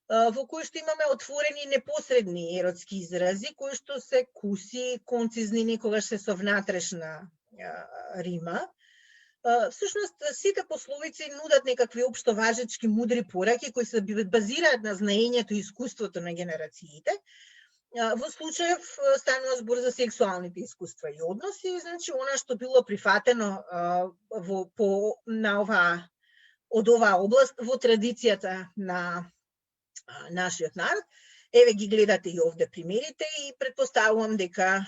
B: во кои што имаме отворени непосредни еротски изрази, кои што се куси, концизни, некогаш се со внатрешна рима. Всушност, сите пословици нудат некакви општо важечки мудри пораки кои се базираат на знаењето и искуството на генерациите. Во случајов станува збор за сексуалните искуства и односи, значи она што било прифатено од оваа област во традицијата на нашиот народ. Еве ги гледате и овде примерите и претпоставувам дека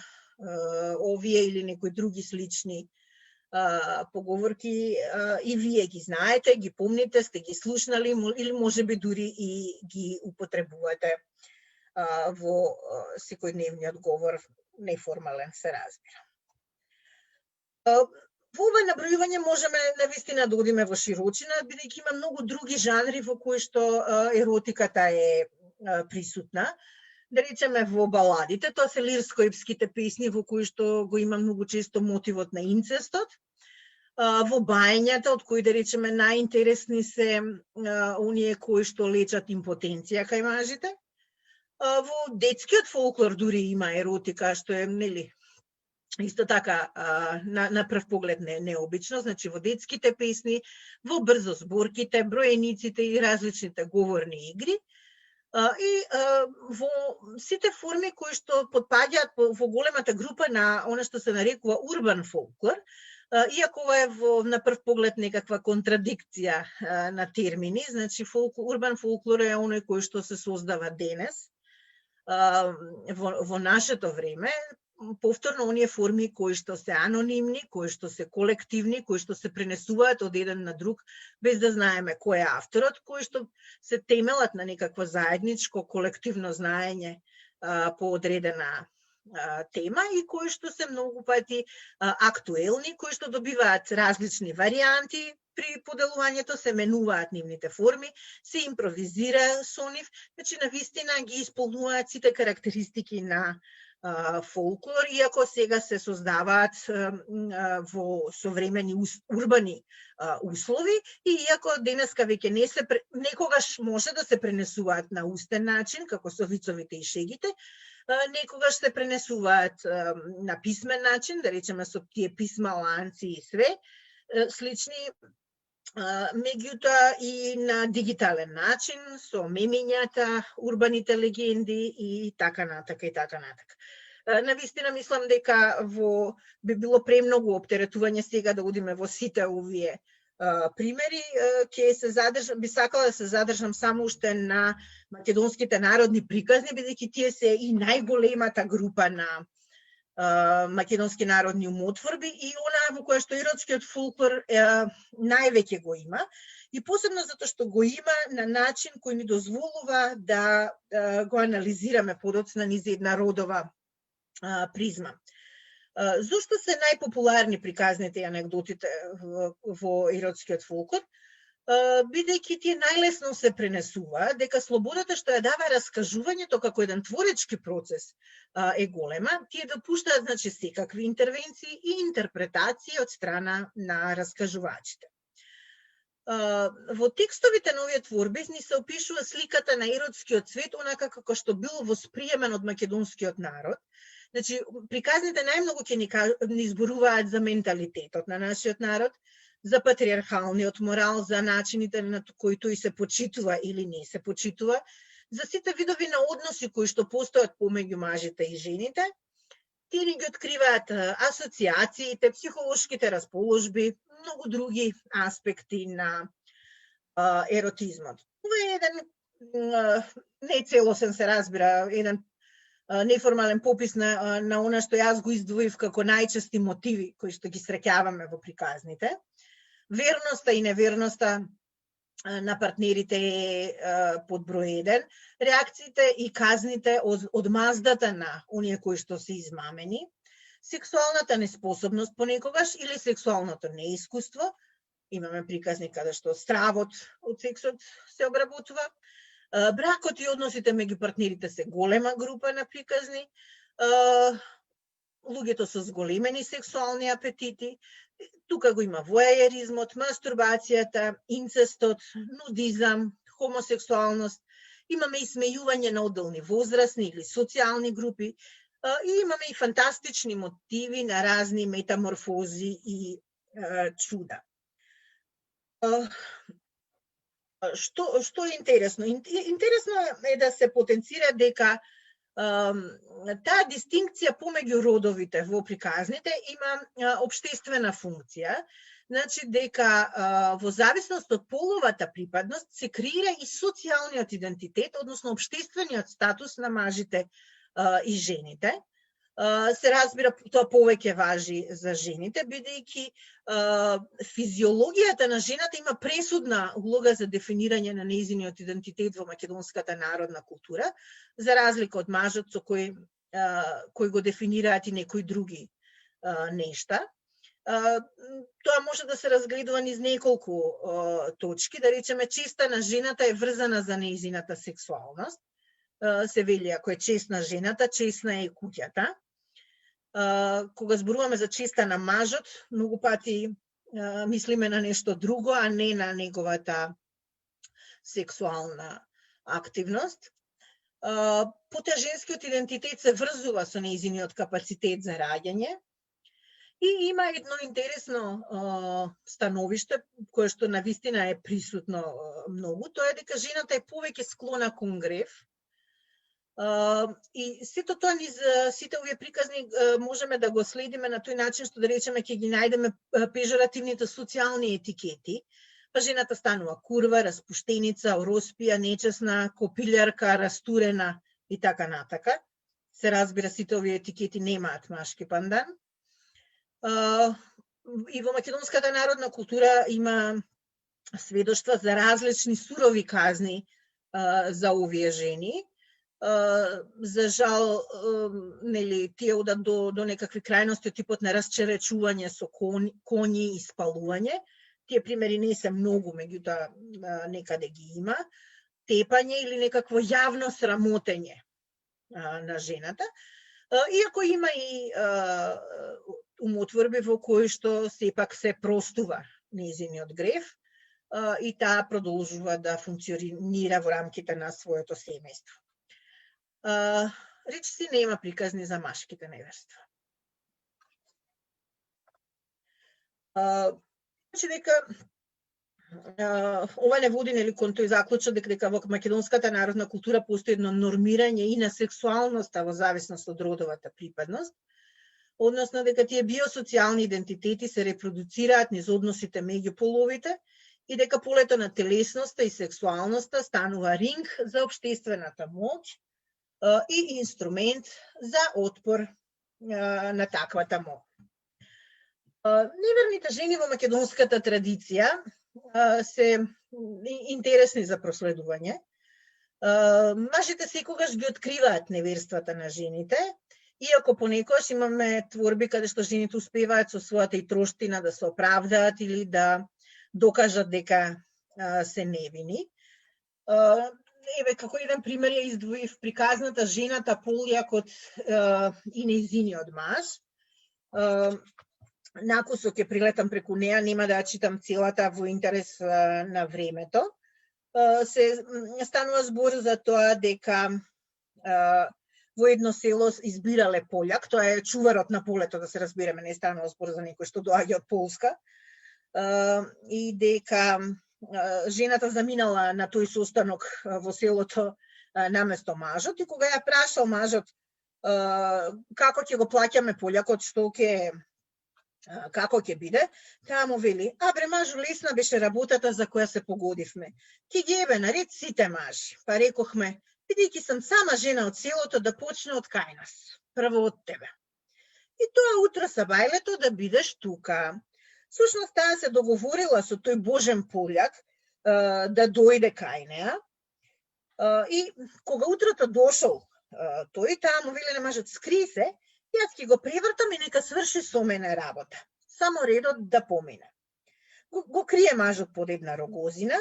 B: овие или некои други слични поговорки и вие ги знаете, ги помните, сте ги слушнали или можеби дури и ги употребувате во секојдневниот говор, неформален се разбира. Во ова набројување можеме навистина да одиме во широчина, бидејќи има многу други жанри во кои што еротиката е присутна. Да речеме во баладите, тоа се лирско-епските песни во кои што го има многу често мотивот на инцестот. Во бајањата, од кои да речеме најинтересни се оние кои што лечат импотенција кај мажите. Во детскиот фолклор дури има еротика, што е, нели, исто така на прв поглед необично, значи во детските песни, во брзозборките, броениците и различните говорни игри. И во сите форми кои што потпаѓаат во големата група на она што се нарекува урбан фолклор, иако ова е на прв поглед некаква контрадикција на термини, значи урбан фолклор е оној кој што се создава денес, во нашето време, повторно оние форми кои што се анонимни, кои што се колективни, кои што се пренесуваат од еден на друг без да знаеме кој е авторот, кои што се темелат на некакво заедничко колективно знаење по одредена тема и кои што се многу пати актуелни, кои што добиваат различни варијанти при поделувањето, се менуваат нивните форми, се импровизира со нив, значи навистина ги исполнуваат сите карактеристики на фолклор, иако сега се создаваат во современи урбани услови и иако денеска веќе некогаш може да се пренесуваат на устен начин, како со вицовите и шегите, некогаш се пренесуваат на писмен начин, да речеме со тие писма, ланци и све слични, меѓутоа и на дигитален начин, со мемињата, урбаните легенди и така натака и така натака. Навистина мислам дека би било премногу оптеретување сега да одиме во сите овие примери. Би сакала да се задржам само уште на македонските народни приказни, бидејќи тие се и најголемата група на македонски народни умотворби и она во која што еротскиот фолклор највеќе го има. и посебно затоа што го има на начин кој ни дозволува да го анализираме подоцна низ една родова призма. Зошто се најпопуларни приказните и анегдотите во еротскиот фолклор? Бидејќи тие најлесно се пренесуваат, дека слободата што ја дава раскажувањето како еден творечки процес е голема, тие допуштаат значи секакви интервенции и интерпретации од страна на раскажувачите. Во текстовите на овие творби ни се опишува сликата на еротскиот свет онака како што бил восприемен од македонскиот народ. Значи, приказните најмногу ќе ни зборуваат за менталитетот на нашиот народ, за патриархалниот морал, за начините на кои тој се почитува или не се почитува, за сите видови на односи кои што постојат помеѓу мажите и жените. Тие ни ги откриваат асоциациите, психолошките расположби, многу други аспекти на еротизмот. Ова е еден не целосен, се разбира, еден неформален попис на она што јас го издвоив како најчести мотиви кои што ги среќаваме во приказните. Верноста и неверноста на партнерите е под број 1, реакциите и казните од маздата на оние кои што се измамени, сексуалната неспособност понекогаш или сексуалното неискуство, имаме приказни каде што стравот од сексот се обработува, бракот и односите меѓу партнерите се голема група на приказни, луѓето со зголемени сексуални апетити, тука го има воаеризмот, мастурбацијата, инцестот, нудизам, хомосексуалност, имаме и смејување на одделни возрастни или социјални групи, и имаме и фантастични мотиви на разни метаморфози и чуда. Што е интересно? Интересно е да се потенцира дека таа дистинкција помеѓу родовите во приказните има општествена функција, значи дека во зависност од половата припадност се креира и социјалниот идентитет, односно општествениот статус на мажите и жените. Се разбира, тоа повеќе важи за жените, бидејќи физиологијата на жената има пресудна улога за дефинирање на нејзиниот идентитет во македонската народна култура, за разлика од мажот со кој го дефинираат и некои други нешта. Тоа може да се разгледува низ неколку точки, да речеме, честа на жената е врзана за нејзината сексуалност. Се вели, ако е честна жената, честна е и куќата. Кога зборуваме за честа на мажот, многу пати мислиме на нешто друго, а не на неговата сексуална активност. Потоа женскиот идентитет се врзува со нејзиниот капацитет за раѓање. И има едно интересно становиште, кое што навистина е присутно многу, тоа е дека жената е повеќе склона кон грев. И сето тоа низ сите овие приказни можеме да го следиме на тој начин што да речеме ќе ги најдеме пежоративните социјални етикети. Па жената станува курва, распуштеница, ороспија, нечесна, копилјарка, растурена и така натака. Се разбира, сите овие етикети немаат машки пандан. И во македонската народна култура има сведоштва за различни сурови казни за овие жени. За жал, нели, тие одат до некакви крајности од типот на расчеречување со коњи и спалување. Тие примери не се многу, меѓутоа некаде ги има. Тепање или некакво јавно срамотење на жената. Иако има и умотворби во кои што сепак се простува нејзиниот грев и таа продолжува да функционира во рамките на своето семејство. Речиси нема приказни за машките неверства. Значи дека ова не води нели кон тој заклучок дека во македонската народна култура постои едно нормирање и на сексуалноста во зависност од родовата припадност, односно дека тие биосоцијални идентитети се репродуцираат низ односите меѓу половите и дека полето на телесноста и сексуалноста станува ринг за општествената моќ и инструмент за отпор на таквата моќ. Неверните жени во македонската традиција се интересни за проследување. Мажите секогаш ги откриваат неверствата на жените, иако понекогаш имаме творби каде што жените успеваат со својата и троштина да се оправдаат или да докажат дека се невини. Еве, како еден пример ја издвоив приказната Жената Пољак и нејзиниот маж. Накусо ќе прилетам преку неа, нема да ја читам целата во интерес на времето. Се станува збор за тоа дека во едно село избирале пољак, тоа е чуварот на полето, да се разбереме, не станува збор за некој што доаѓа од Полска, и дека жената заминала на тој состанок во селото наместо мажот, и кога ја прашал мажот како ќе го плаќаме пољакот, како ќе биде, таа му вели: "Абре, мажу, лесна беше работата за која се погодивме. Ќе ги ебе наред сите мажи." Па рекохме: "Бидејќи сам сама жена од селото, да почне од кај нас, прво од тебе. И тоа утро сабајлето да бидеш тука." Сушност, таа се договорила со тој божен пољак да дојде кај неа, и кога утрото дошол тој, таа му вели на мажот: "Скри се, јас ќе го превртам и нека сврши со мене работа. Само редот да помине." Го крие мажот под една рогозина,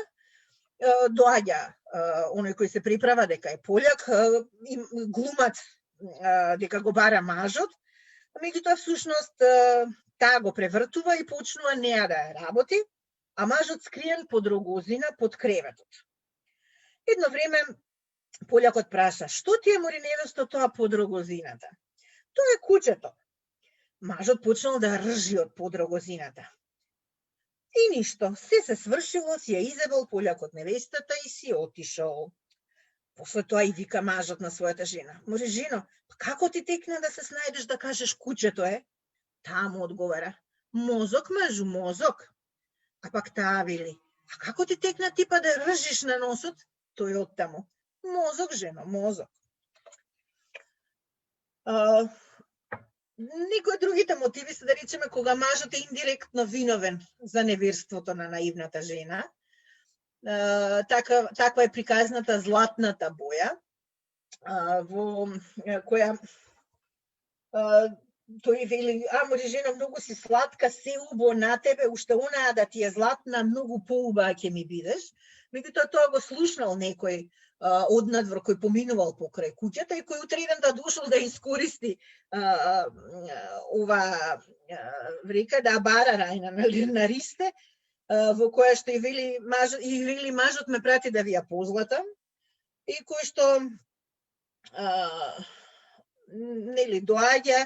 B: доаѓа оној кој се приправа дека е пољак, и глумат дека го бара мажот, меѓутоа всушност таа го превртува и почнува неа да ја работи, а мажот скриен под рогозина под креветот. Едно време пољакот праша: "Што ти е, мори невесто, тоа под рогозината?" "Тоа е куќето." Мажот почнал да ржи од под рогозината. И ништо, се свршило, си ја изебал пољакот невестата и си отишол. После тоа и вика мажот на својата жена: "Мори жено, како ти текна да се снајдеш да кажеш куќето е?" Таа му одговара: "Мозок, мажу, мозок." А пак таа вели: "А како ти текна ти па да ржиш на носот?" Тој оттаму: "Мозок, жено, мозок." Некои од другите мотиви се, да речеме, кога мажот е индиректно виновен за неверството на наивната жена. Таква е приказната Златната боја, во која тој вели: "А, мори жена, многу си сладка, се убо на тебе, уште онаа да ти е златна, многу поубава ќе ми бидеш." Меѓутоа тоа го слушнал некој однадвор кој поминувал покрај куќата и кој утре еден да дошол да искористи ова река, да бара рајна на ристе, во која што и вели мажот ме прати да ви ја позлатам, и кој што нели доаѓа,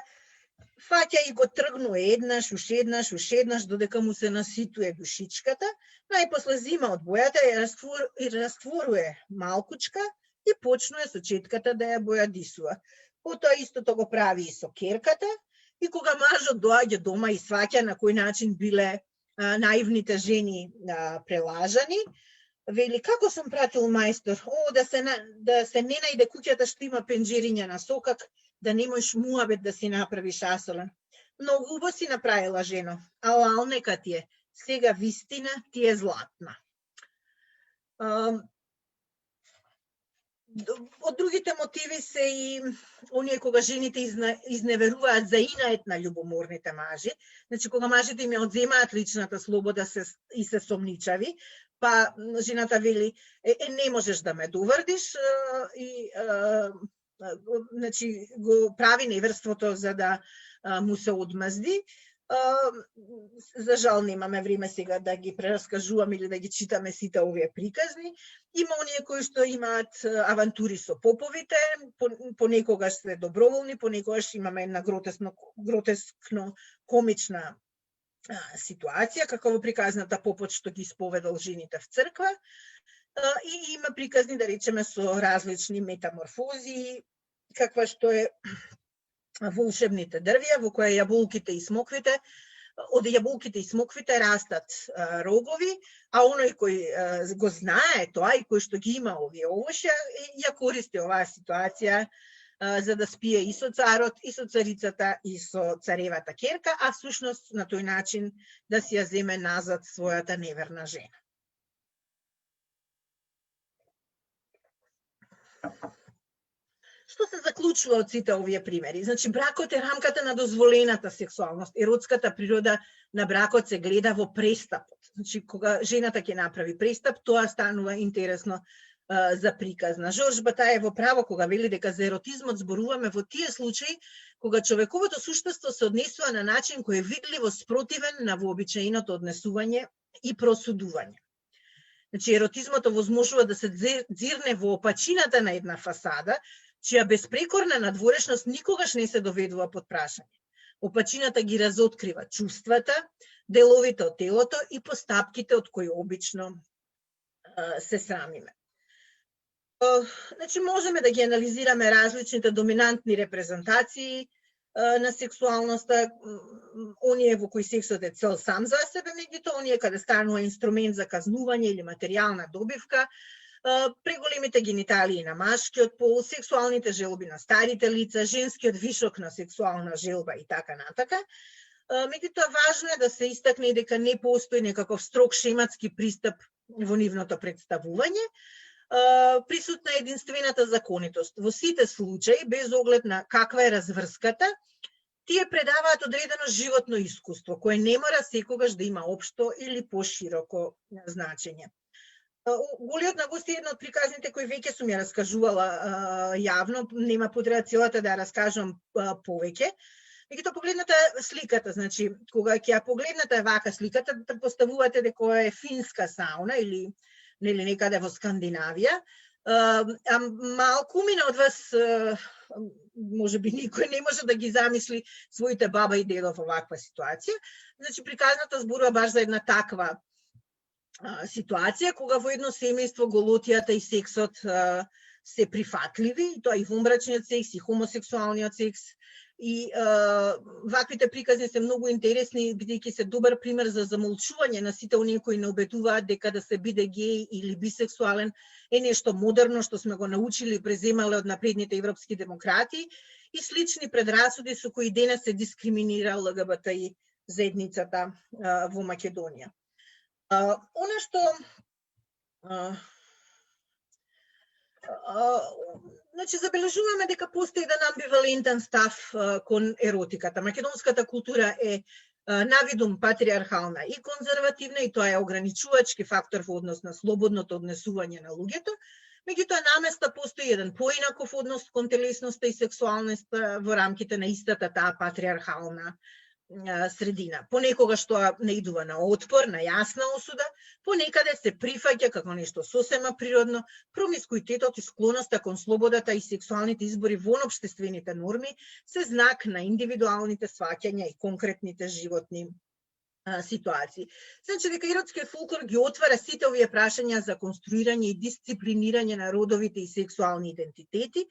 B: фаќа и го тргнува еднаш, ушеднаш, додека му се наситуе душичката, најпосле зима од бојата и растворуе малкучка и почнува со четката да ја бојадисува. Потоа истото го прави и со керката, и кога мажот доаѓа дома и сваќа на кој начин биле наивните жени прелажани, вели: "Како сум пратил мајстор, да се не најде куќата што има пенџериња на сокак, да не можеш муабет да си направиш асолен. Многу убаво си направила, жено, а лал нека ти е, сега вистина ти е златна." Од другите мотиви се и оние кога жените изневеруваат за инает на љубоморните мажи, значи кога мажите им ја одземаат личната слобода и се сомничави, па жената вели: "Не можеш да ме доврдиш", и значи го прави неверството за да му се одмазди. За жал немаме време сега да ги прераскажуваме или да ги читаме сите овие приказни. Има оние кои што имаат авантури со поповите, понекогаш се доброволни, понекогаш имаме една гротескно комична ситуација, како во приказната Попот што ги исповедал жените в црква. И има приказни, да речеме, со различни метаморфози, каква што е волшебните дрвја, во која од јаболките и смоквите растат рогови, а оној кој го знае тоа и кој што ги има овие овошја, ја користи оваа ситуација за да спие и со царот, и со царицата, и со царевата керка, а всушност на тој начин да си ја земе назад својата неверна жена. Што се заклучува од сите овие примери? Значи, бракот е рамката на дозволената сексуалност. Еротската природа на бракот се гледа во престапот. Значи, кога жената ќе направи престап, тоа станува интересно за приказна. Жорж Батаево право кога вели дека за еротизмот зборуваме во тие случаи кога човековото суштество се однесува на начин кој е видливо спротивен на вообичаеното однесување и просудување. Значи, еротизмот овозможува да се дзирне во опачината на една фасада, чија безпрекорна надворешност никогаш не се доведува под прашање. Опачината ги разоткрива чувствата, деловите од телото и постапките од кои обично се срамиме. Значи, можеме да ги анализираме различните доминантни репрезентации на сексуалноста, оние во кои сексот е цел сам за себе, меѓутоа оние каде станува инструмент за казнување или материјална добивка, преголемите гениталии на машкиот пол, сексуалните желби на старите лица, женскиот вишок на сексуална желба и така натака. Меѓутоа важно е да се истакне дека не постои некаков строг шематски пристап во нивното представување. Присутна е единствената законитост. Во сите случаи, без оглед на каква е разврската, тие предаваат одредено животно искуство, кое не мора секогаш да има општо или пошироко значење. Голиот на гост е една од приказните кои веќе сум ја раскажувала јавно, нема потреба целата да ја раскажам повеќе. Меѓутоа погледната сликата, значи, кога ќе ја погледнете вака сликата, претпоставувате дека е финска сауна или некаде во Скандинавија. Малку мина од вас, може би никој не може да ги замисли своите баба и дедо во ваква ситуација. Значи, приказната зборува баш за една таква ситуација, кога во едно семејство голотијата и сексот се прифатливи, и тоа и вомбрачниот секс, и хомосексуалниот секс. И ваквите приказни се многу интересни, бидејќи се добар пример за замолчување на сите оние кои не обетуваат дека да се биде геј или бисексуален е нешто модерно што сме го научили и преземале од напредните европски демократи и слични предрасуди со кои денес се дискриминира ЛГБТИ заедницата во Македонија. Она што значи, забележуваме дека постои еден амбивалентен став кон еротиката. Македонската култура е навидум патриархална и конзервативна и тоа е ограничувачки фактор во однос на слободното однесување на луѓето. Меѓутоа, наместа постои еден поинаков однос кон телесноста и сексуалноста во рамките на истата таа патриархална средина. Понекогаш тоа не идува на отпор, на јасна осуда, понекаде се прифаќа како нешто сосема природно. Промискуитетот и склоноста кон слободата и сексуалните избори во општествените норми се знак на индивидуалните сваќања и конкретните животни ситуации. Значи дека еротскиот фолклор ги отвара сите овие прашања за конструирање и дисциплинирање на родовите и сексуални идентитети,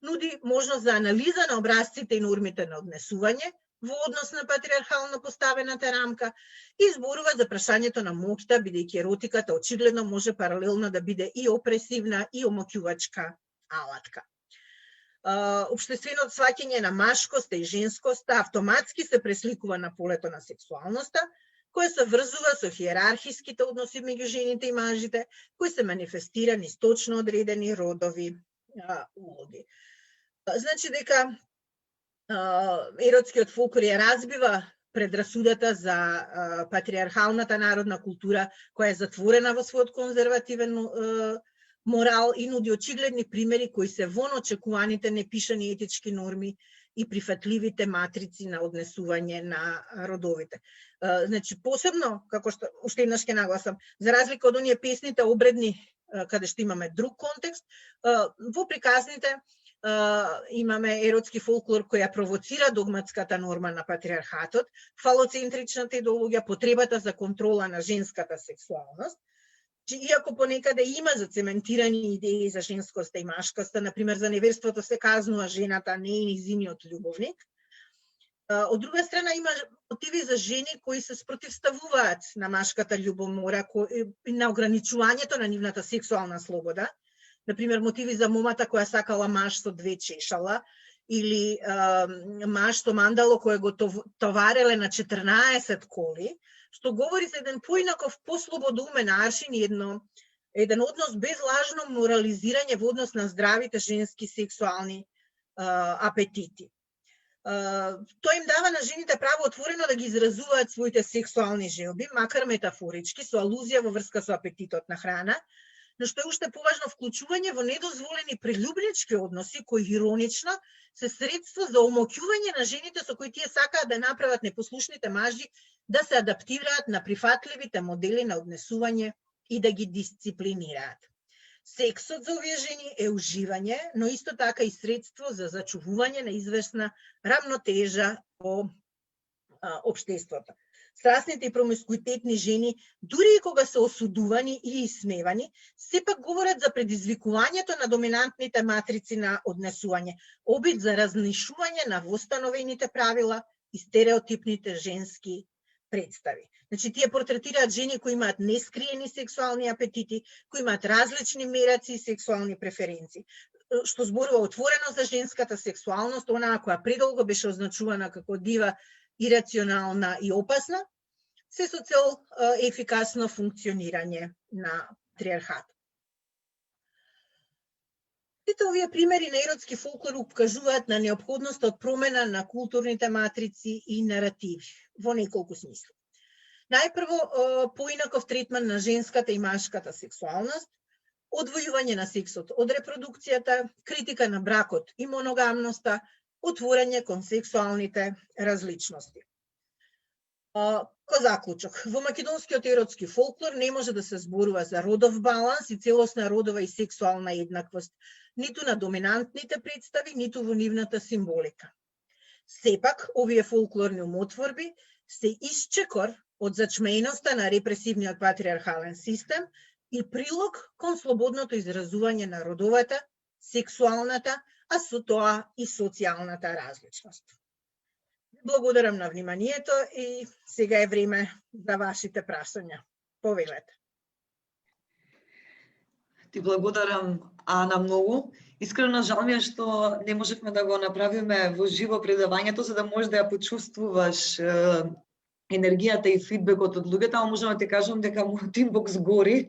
B: нуди можност за анализа на образците и нормите на однесување во однос на патриархално поставената рамка и зборува за прашањето на моќта, бидејќи еротиката очигледно може паралелно да биде и опресивна и омоќувачка алатка. Општественото сваќање на машкоста и женскоста автоматски се пресликува на полето на сексуалноста, која се врзува со хиерархиските односи меѓу жените и мажите, кои се манифестира низ точно одредени родови улоги. Значи дека еротскиот фолклор ја разбива предрасудата за патриархалната народна култура, која е затворена во својот конзервативен морал и нуди очигледни примери кои се вон очекуваните непишани етички норми и прифатливите матрици на однесување на родовите. Значи, посебно, како што уште еднаш ќе нагласам, за разлика од оние песните обредни, каде што имаме друг контекст, во приказните имаме еротски фолклор која провоцира догматската норма на патриархатот, фалоцентричната идеологија, потребата за контрола на женската сексуалност. Иако понекаде има зацементирани идеи за женскоста и машкоста, например за неверството се казнува жената, не и низиниот љубовник. Од друга страна има мотиви за жени кои се спротивставуваат на машката љубомора и на ограничувањето на нивната сексуална слобода. Например, мотиви за момата која сакала маж со 2 чешала, или маж со мандало кој го товареле на 14 коли, што говори за еден поинаков, послободумен начин и еден однос без лажно морализирање во однос на здравите женски сексуални апетити. Тој им дава на жените право отворено да ги изразуваат своите сексуални желби, макар метафорички, со алузија во врска со апетитот на храна, но што е уште поважно, вклучување во недозволени прелюбнички односи, кои иронично се средство за омоќување на жените со кои тие сакаат да направат непослушните мажи да се адаптираат на прифатливите модели на однесување и да ги дисциплинираат. Сексот за овие жени е уживање, но исто така и средство за зачувување на известна рамнотежа во општеството. Страстните и промискуитетни жени, дури и кога се осудувани и исмевани, сепак говорат за предизвикувањето на доминантните матрици на однесување, обид за разнишување на востановените правила и стереотипните женски представи. Значи, тие портретираат жени кои имаат нескриени сексуални апетити, кои имаат различни мераци и сексуални преференции, што зборува отворено за женската сексуалност, онаа која предолго беше означувана како дива, ирационална и опасна, се со цел ефикасно функционирање на триархат. Сите овие примери на еротски фолклор укажуваат на неопходноста од промена на културните матрици и наративи во неколку смисли. Најпрво, поинаков третман на женската и машката сексуалност, одвојување на сексот од репродукцијата, критика на бракот и моногамноста, отворање кон сексуалните различности. Ко заклучок, во македонскиот еротски фолклор не може да се зборува за родов баланс и целосна родова и сексуална еднаквост, ниту на доминантните представи, ниту во нивната символика. Сепак, овие фолклорни умотворби се исчекор од зачмејноста на репресивниот патриархален систем и прилог кон слободното изразување на родовата, сексуалната, а со тоа и социјалната различност. Благодарам на вниманието и сега е време за вашите прашања. Повелете.
A: Ти благодарам, Ана, многу. Искрено жал ми е што не можевме да го направиме во живо предавањето, за да можеш да ја почувствуваш енергијата и фидбекот од луѓето, а можам да ти кажам дека мојот инбокс гори.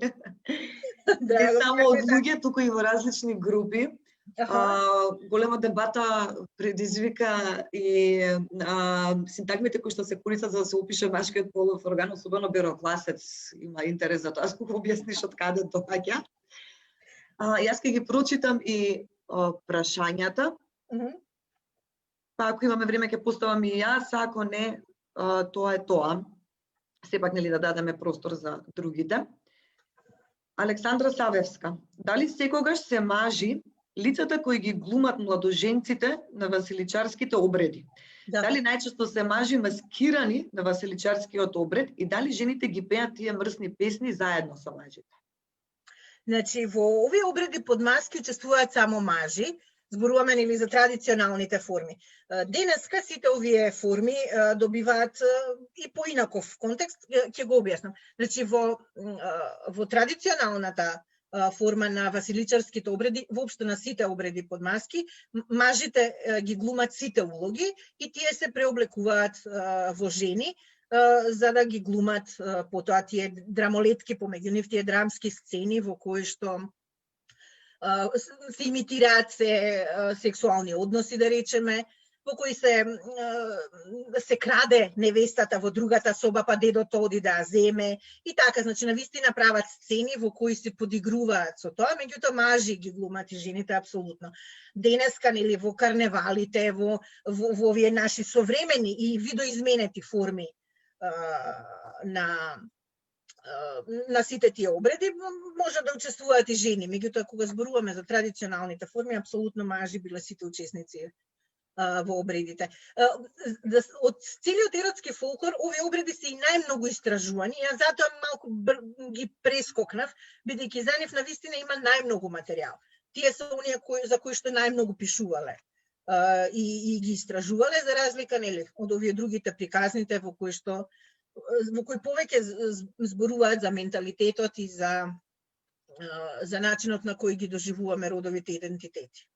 A: Не само од луѓе, туку и во различни групи. Голема дебата предизвика и синтагмите кои што се користат за да се опише машкиот полов орган, особено берокласец има интерес за тоа, ако го објасниш од каде доаѓа. Јас ќе ги прочитам и прашањата. Па ако имаме време ќе поставам и јас, ако не, тоа е тоа. Сепак нели да дадеме простор за другите. Александра Савевска. Дали секогаш се мажи лицата кои ги глумат младоженците на василичарските обреди? Да. Дали најчесто се мажи маскирани на василичарскиот обред и дали жените ги пеат тие мрсни песни заедно со мажите?
B: Значи, во овие обреди под маски учествуваат само мажи, зборуваме нели за традиционалните форми. Денеска сите овие форми добиваат и поинаков контекст, ќе го објаснам. Значи, во традиционалната форма на василичарските обреди, воопшто на сите обреди под маски, мажите ги глумат сите улоги и тие се преоблекуваат во жени, за да ги глумат потоа тие драмолетки помеѓу нив, тие драмски сцени во кои што се имитираат сексуални односи, да речеме, во кои се краде невестата во другата соба, па дедото оди да ја земе и така, значи навистина прават сцени во кои се подигруваат со тоа, меѓутоа мажи ги глумат и жените апсолутно. Денеска нели во карневалите, во овие наши современи и видоизменети форми на сите тие обреди може да учествуваат и жени, меѓутоа кога зборуваме за традиционалните форми, апсолутно мажи биле сите учесници во обредите. Од целиот еротски фолклор, овие обреди се и најмногу истражувани, јас затоа малку ги прескокнав, бидејќи за нив навистина има најмногу материјал. Тие се оние за кои што најмногу пишувале и ги истражувале, за разлика нели од овие другите приказните во кои повеќе зборуваат за менталитетот и за за начинот на кој ги доживуваме родовите идентитети.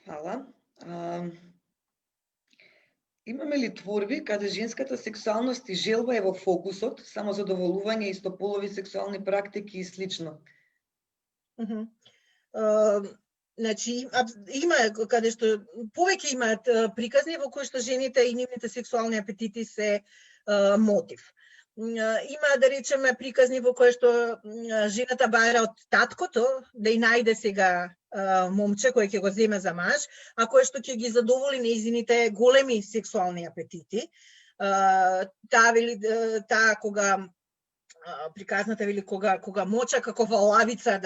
A: Фала. Имаме ли творби каде женската сексуалност и желба е во фокусот, само задоволување истополови сексуални практики и слично?
B: Значи, има каде што повеќе имаат приказни во кои што жените и нивните сексуални апетити се мотив. Има, да речеме, приказни во кои што жената бара од таткото да и најде сега момче кој ќе го земе за маж, а кој што ќе ги задоволи нејзините големи сексуални апетити. Таа кога приказната вели кога моча како лавица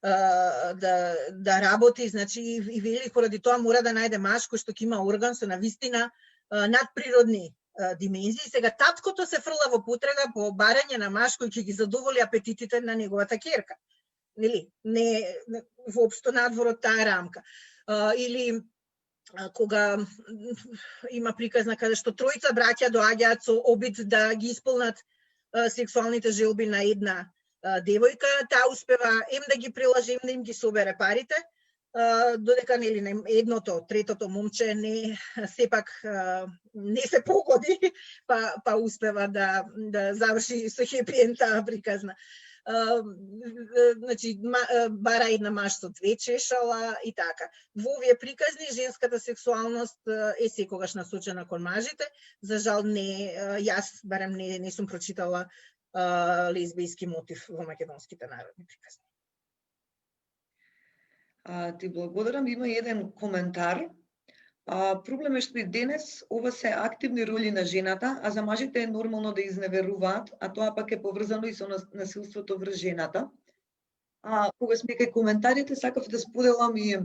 B: да работи, значи и вели поради тоа мора да најде маж кој што ќе има орган со навистина надприродни димензии. Сега таткото се фрла во потрага по барање на маж кој ќе ги задоволи апетитите на неговата ќерка. Нели? Не воопшто надвор од таа рамка. Или кога има приказна каде што тројца браќа доаѓаат со обид да ги исполнат сексуалните желби на една девојка, таа успева да ги прелаже, да им ги собере парите, додека нели едното, третото момче сепак не се погоди, па успева да заврши со хепи енд таа приказна. Значи бара една маж со две чешала и така. Во овие приказни женската сексуалност е секогаш насочена кон мажите. За жал јас барем не сум прочитала лесбијски мотив во македонските народни приказни.
A: Ти благодарам. Има еден коментар. Проблем е што и денес ова се активни роли на жената, а за мажите е нормално да изневеруваат, а тоа пак е поврзано и со насилството врз жената. Кога сме кај коментарите, сакав да споделам и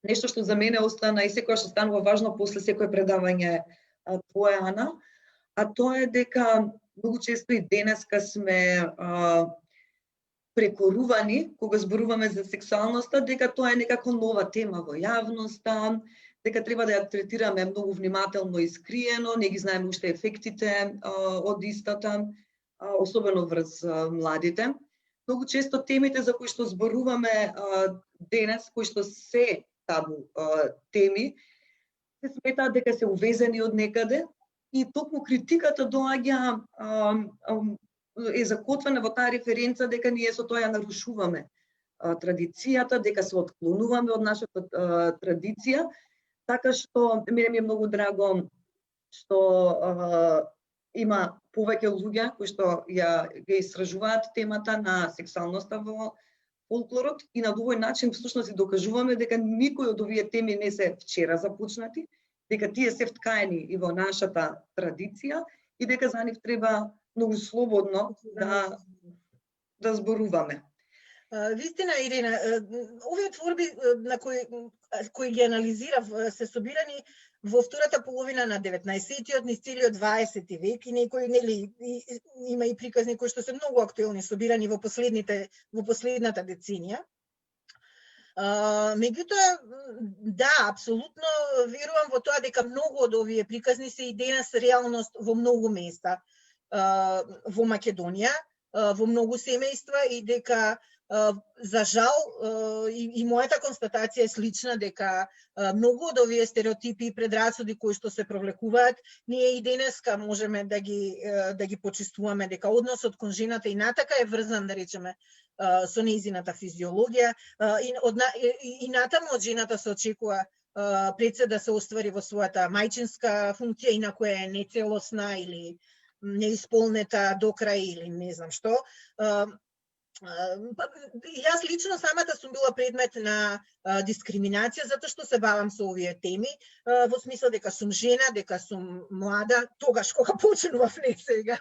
A: нешто што за мене остана и секогаш станува важно после секое предавање твое, Ана, а тоа е дека многу често и денеска сме прекорувани кога зборуваме за сексуалноста, дека тоа е некако нова тема во јавноста, дека треба да ја третираме многу внимателно и скриено, не ги знаеме уште ефектите од истата, особено врз младите. Многу често темите за кои што зборуваме денес, кои што се табу теми, се сметаат дека се увезени од некаде и токму критиката доаѓа е закотвена во таа референца дека ние со тоа ја нарушуваме традицијата, дека се отклонуваме од нашата традиција. Така што мене ми е многу драго што има повеќе луѓе кои што ја истражуваат темата на сексуалноста во фолклорот и на овој начин всушност и докажуваме дека никој од овие теми не се вчера започнати, дека тие се вткаени и во нашата традиција и дека за нив треба многу слободно да зборуваме.
B: Вистина, Ирина, овие творби на кои ги анализирав се собирани во втората половина на 19-тиот, низ целиот 20 век и некои има и приказни кои што се многу актуелни, собирани во последната деценија. Меѓутоа, да, апсолутно верувам во тоа дека многу од овие приказни се и денес реалност во многу места во Македонија, во многу семејства и дека за жал и мојата констатација е слична дека многу од овие стереотипи и предрасуди кои што се провлекуваат, ние и денеска можеме да ги почувствуваме дека односот кон жената и натака е врзан, да речеме, со нејзината физиологија и натаму од жената се очекува пред се да се оствари во својата мајчинска функција, инаку е нецелосна или неисполнета до крај или не знам што. Јас лично самата сум била предмет на дискриминација затоа што се бавам со овие теми, во смисла дека сум жена, дека сум млада, тогаш кога почнував, не сега.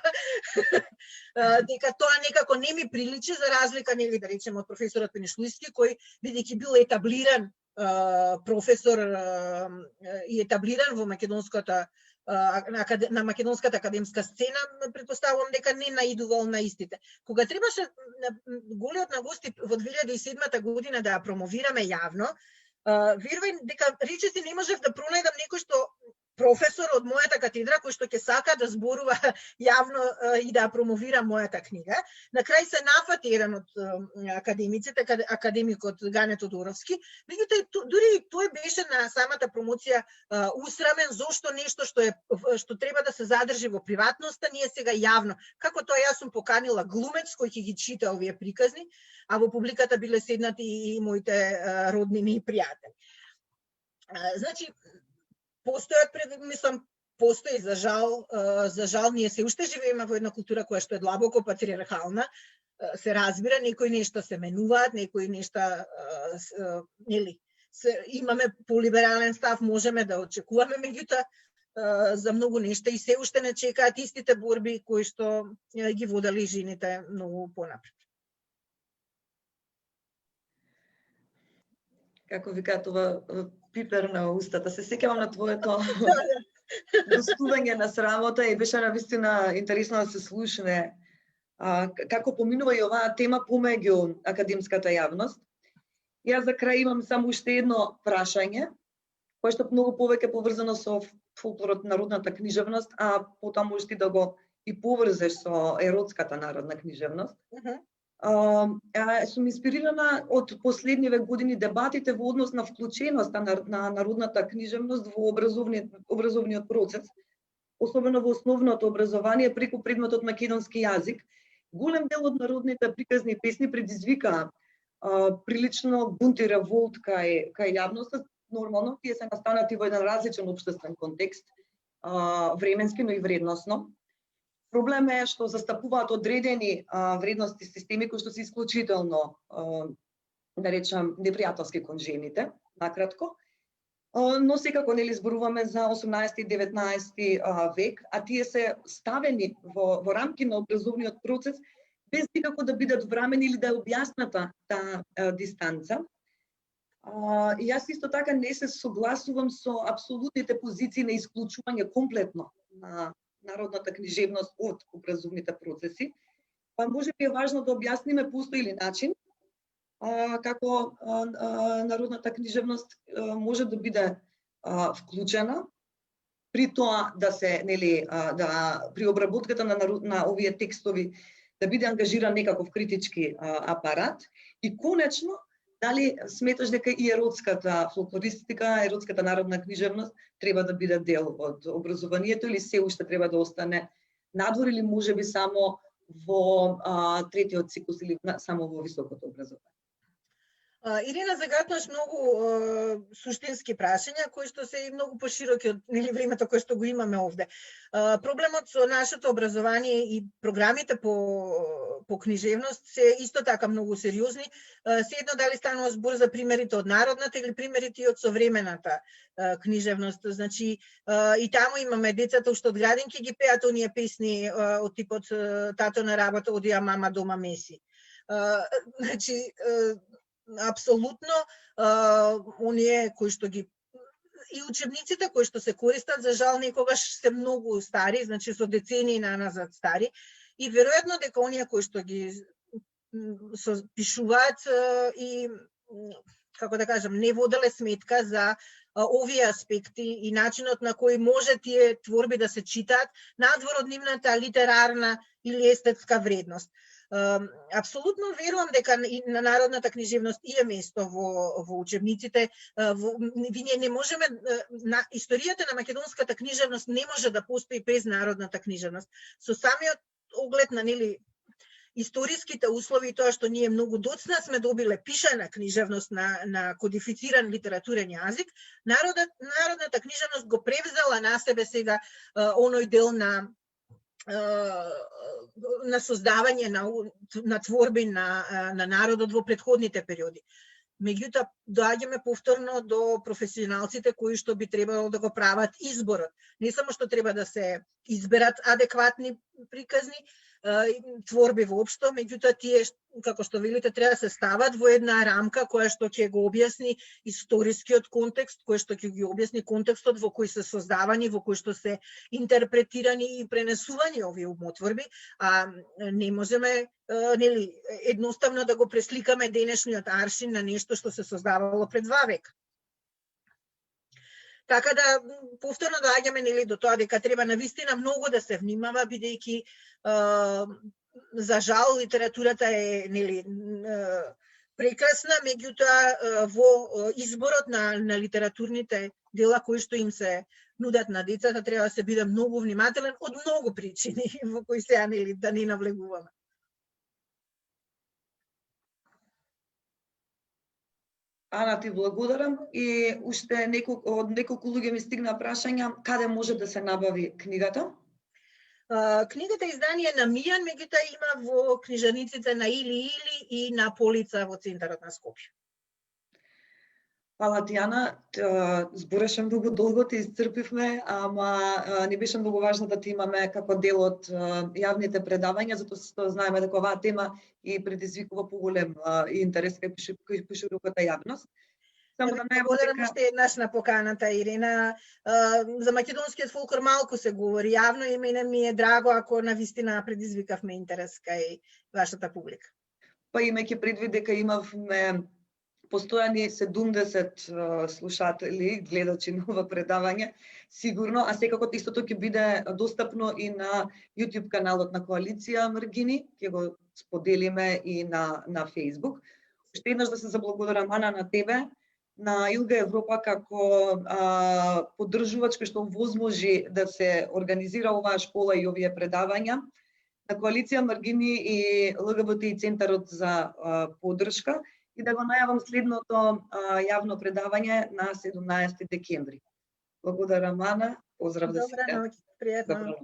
B: Дека тоа некако не ми приличи, за разлика, нели да речеме, од професорот Пенишлујски, кој бидејќи бил етаблиран професор и етаблиран во на македонската академска сцена, претпоставувам дека не наидувал на истите. Кога требаше голиот на гости во 2007 година да ја промовираме јавно, верувај дека речиси не можев да пронајдам некој што професор од мојата катедра кој што ќе сака да зборува јавно и да промовира мојата книга. На крај се нафати еден од академиците, академикот Гане Тодоровски, меѓутоа дури тој беше на самата промоција усрамен зошто нешто што треба да се задржи во приватноста, ние сега јавно. Како тоа јас сум поканила глумец кој ќе ги чита овие приказни, а во публиката биле седнати и моите роднини и пријатели. Значи, постои за жал ние се уште живееме во една култура која што е длабоко патриархална, се разбира, некои нешта се менуваат, некои нешта нели имаме полиберален став, можеме да очекуваме, меѓутоа за многу нешта и се уште не чекаат истите борби кои што ги водели жените многу понапред.
A: Како викаат ова пипер на устата. Се сеќавам на твоето гостување на срамота и беше навистина интересно да се слушне како поминува и оваа тема помеѓу академската јавност. Јас за крај имам само уште едно прашање, кое што многу повеќе поврзано со фолклорот, народната книжевност, а потоа можеш ти да го и поврзеш со еротската народна книжевност. Сум инспирирана од последниве години дебатите во однос на вклученоста на народната книжевност во образовниот процес, особено во основното образование преку предметот македонски јазик. Голем дел од народните приказни и песни предизвикаа прилично бунт и револт кај јавноста. Нормално, тие се настанати во еден различен општествен контекст, временски, но и вредносно. Проблем е што застапуваат одредени вредности системи кои што се исклучително, да речам, непријателски кон жените, накратко. Но секако нели зборуваме за 18 и 19 век, а тие се ставени во рамки на образовниот процес без никако да бидат врамени или да е објасната таа дистанца. И јас исто така не се согласувам со апсолутните позиции на исклучување комплетно на народната книжевност од образовните процеси. Па може би е важно да објасниме постои ли начин како народната книжевност може да биде вклучена, при тоа да се нели при обработката на овие текстови да биде ангажиран некаков критички апарат и конечно дали сметаш дека и еротската фолклористика, еротската народна книжевност треба да биде дел од образованието или се уште треба да остане надвор или можеби само во третиот циклус или само во високото образование?
B: Ирина, загатнаш многу суштински прашања кои што се и многу пошироки од времето кое што го имаме овде. Проблемот со нашето образование и програмите по книжевност се исто така многу сериозни. Седно дали станува збор за примерите од народната или примерите од современата книжевност. Значи и таму имаме децата уште од градинки ги пеат оние песни од типот тато на работа одија, мама дома меси. Значи апсолутно оние кои што ги и учебниците кои што се користат за жал некогаш се многу стари, значи со децении назад стари и веројатно дека оние кои што ги пишуваат и како да кажам не воделе сметка за овие аспекти и начинот на кој може тие творби да се читаат надвор од нивната литерарна или естетска вредност. Апсолутно верувам дека на народната книжевност е место во учебниците. Ние не можеме, историјата на македонската книжевност не може да постои без народната книжевност. Со самиот оглед на историските услови и тоа што ние многу доцна сме добиле пишана книжевност на кодифициран литературен јазик, народната книжевност го превзела на себе сега оној дел на создавање на творби на народот во претходните периоди. Меѓутоа, доаѓаме повторно до професионалците кои што би требало да го прават изборот. Не само што треба да се изберат адекватни приказни, творби воопшто, меѓутоа тие, како што велите, треба да се стават во една рамка која што ќе го објасни историскиот контекст, која што ќе ги објасни контекстот во кој се создавани, во кој што се интерпретирани и пренесувани овие умотворби, а не можеме едноставно да го пресликаме денешниот аршин на нешто што се создавало пред 2 века. Така да повторно доаѓаме нели до тоа дека треба навистина многу да се внимава, бидејќи за жал литературата е нели прекрасна, меѓутоа во изборот на литературните дела кои што им се нудат на децата треба да се биде многу внимателен од многу причини во кои сега нели да не навлегуваме.
A: Ана, ти благодарам и уште од неколку луѓе ми стигна прашања каде може да се набави книгата?
B: Книгата е издание на Мијан, меѓутоа има во книжарниците на Или и на полица во центарот на Скопје.
A: Фала ти, Ана. Збореше многу долго, ти исцрпивме, ама не беше многу важно да ти имаме како дел од јавните предавања, затоа што знаеме дека оваа тема и предизвикува поголем интерес кај пошироката јавност. Само да најавам
B: благодарам уште еднаш на поканата, Ирина. За македонскиот фолклор малку се говори јавно и мене ми е драго ако навистина предизвикавме интерес кај вашата публика.
A: Па имајќи предвид дека имавме постојани 70 слушатели, гледачи на ова предавање, сигурно, а секако истото ќе биде достапно и на YouTube каналот на Коалиција Маргини, ќе го споделиме и на Facebook. Уште еднаш да се заблагодарам, Ана, на тебе, на Илга Европа како поддржувач кој што возможи да се организира оваа школа и овие предавања, на Коалиција Маргини и ЛГБТ центарот за поддршка, и да го најавам следното јавно предавање на 17 декември. Благодарам, Ана. Поздрав да сите.
B: Добра ноќ, пријатно.
A: Добра ноќ.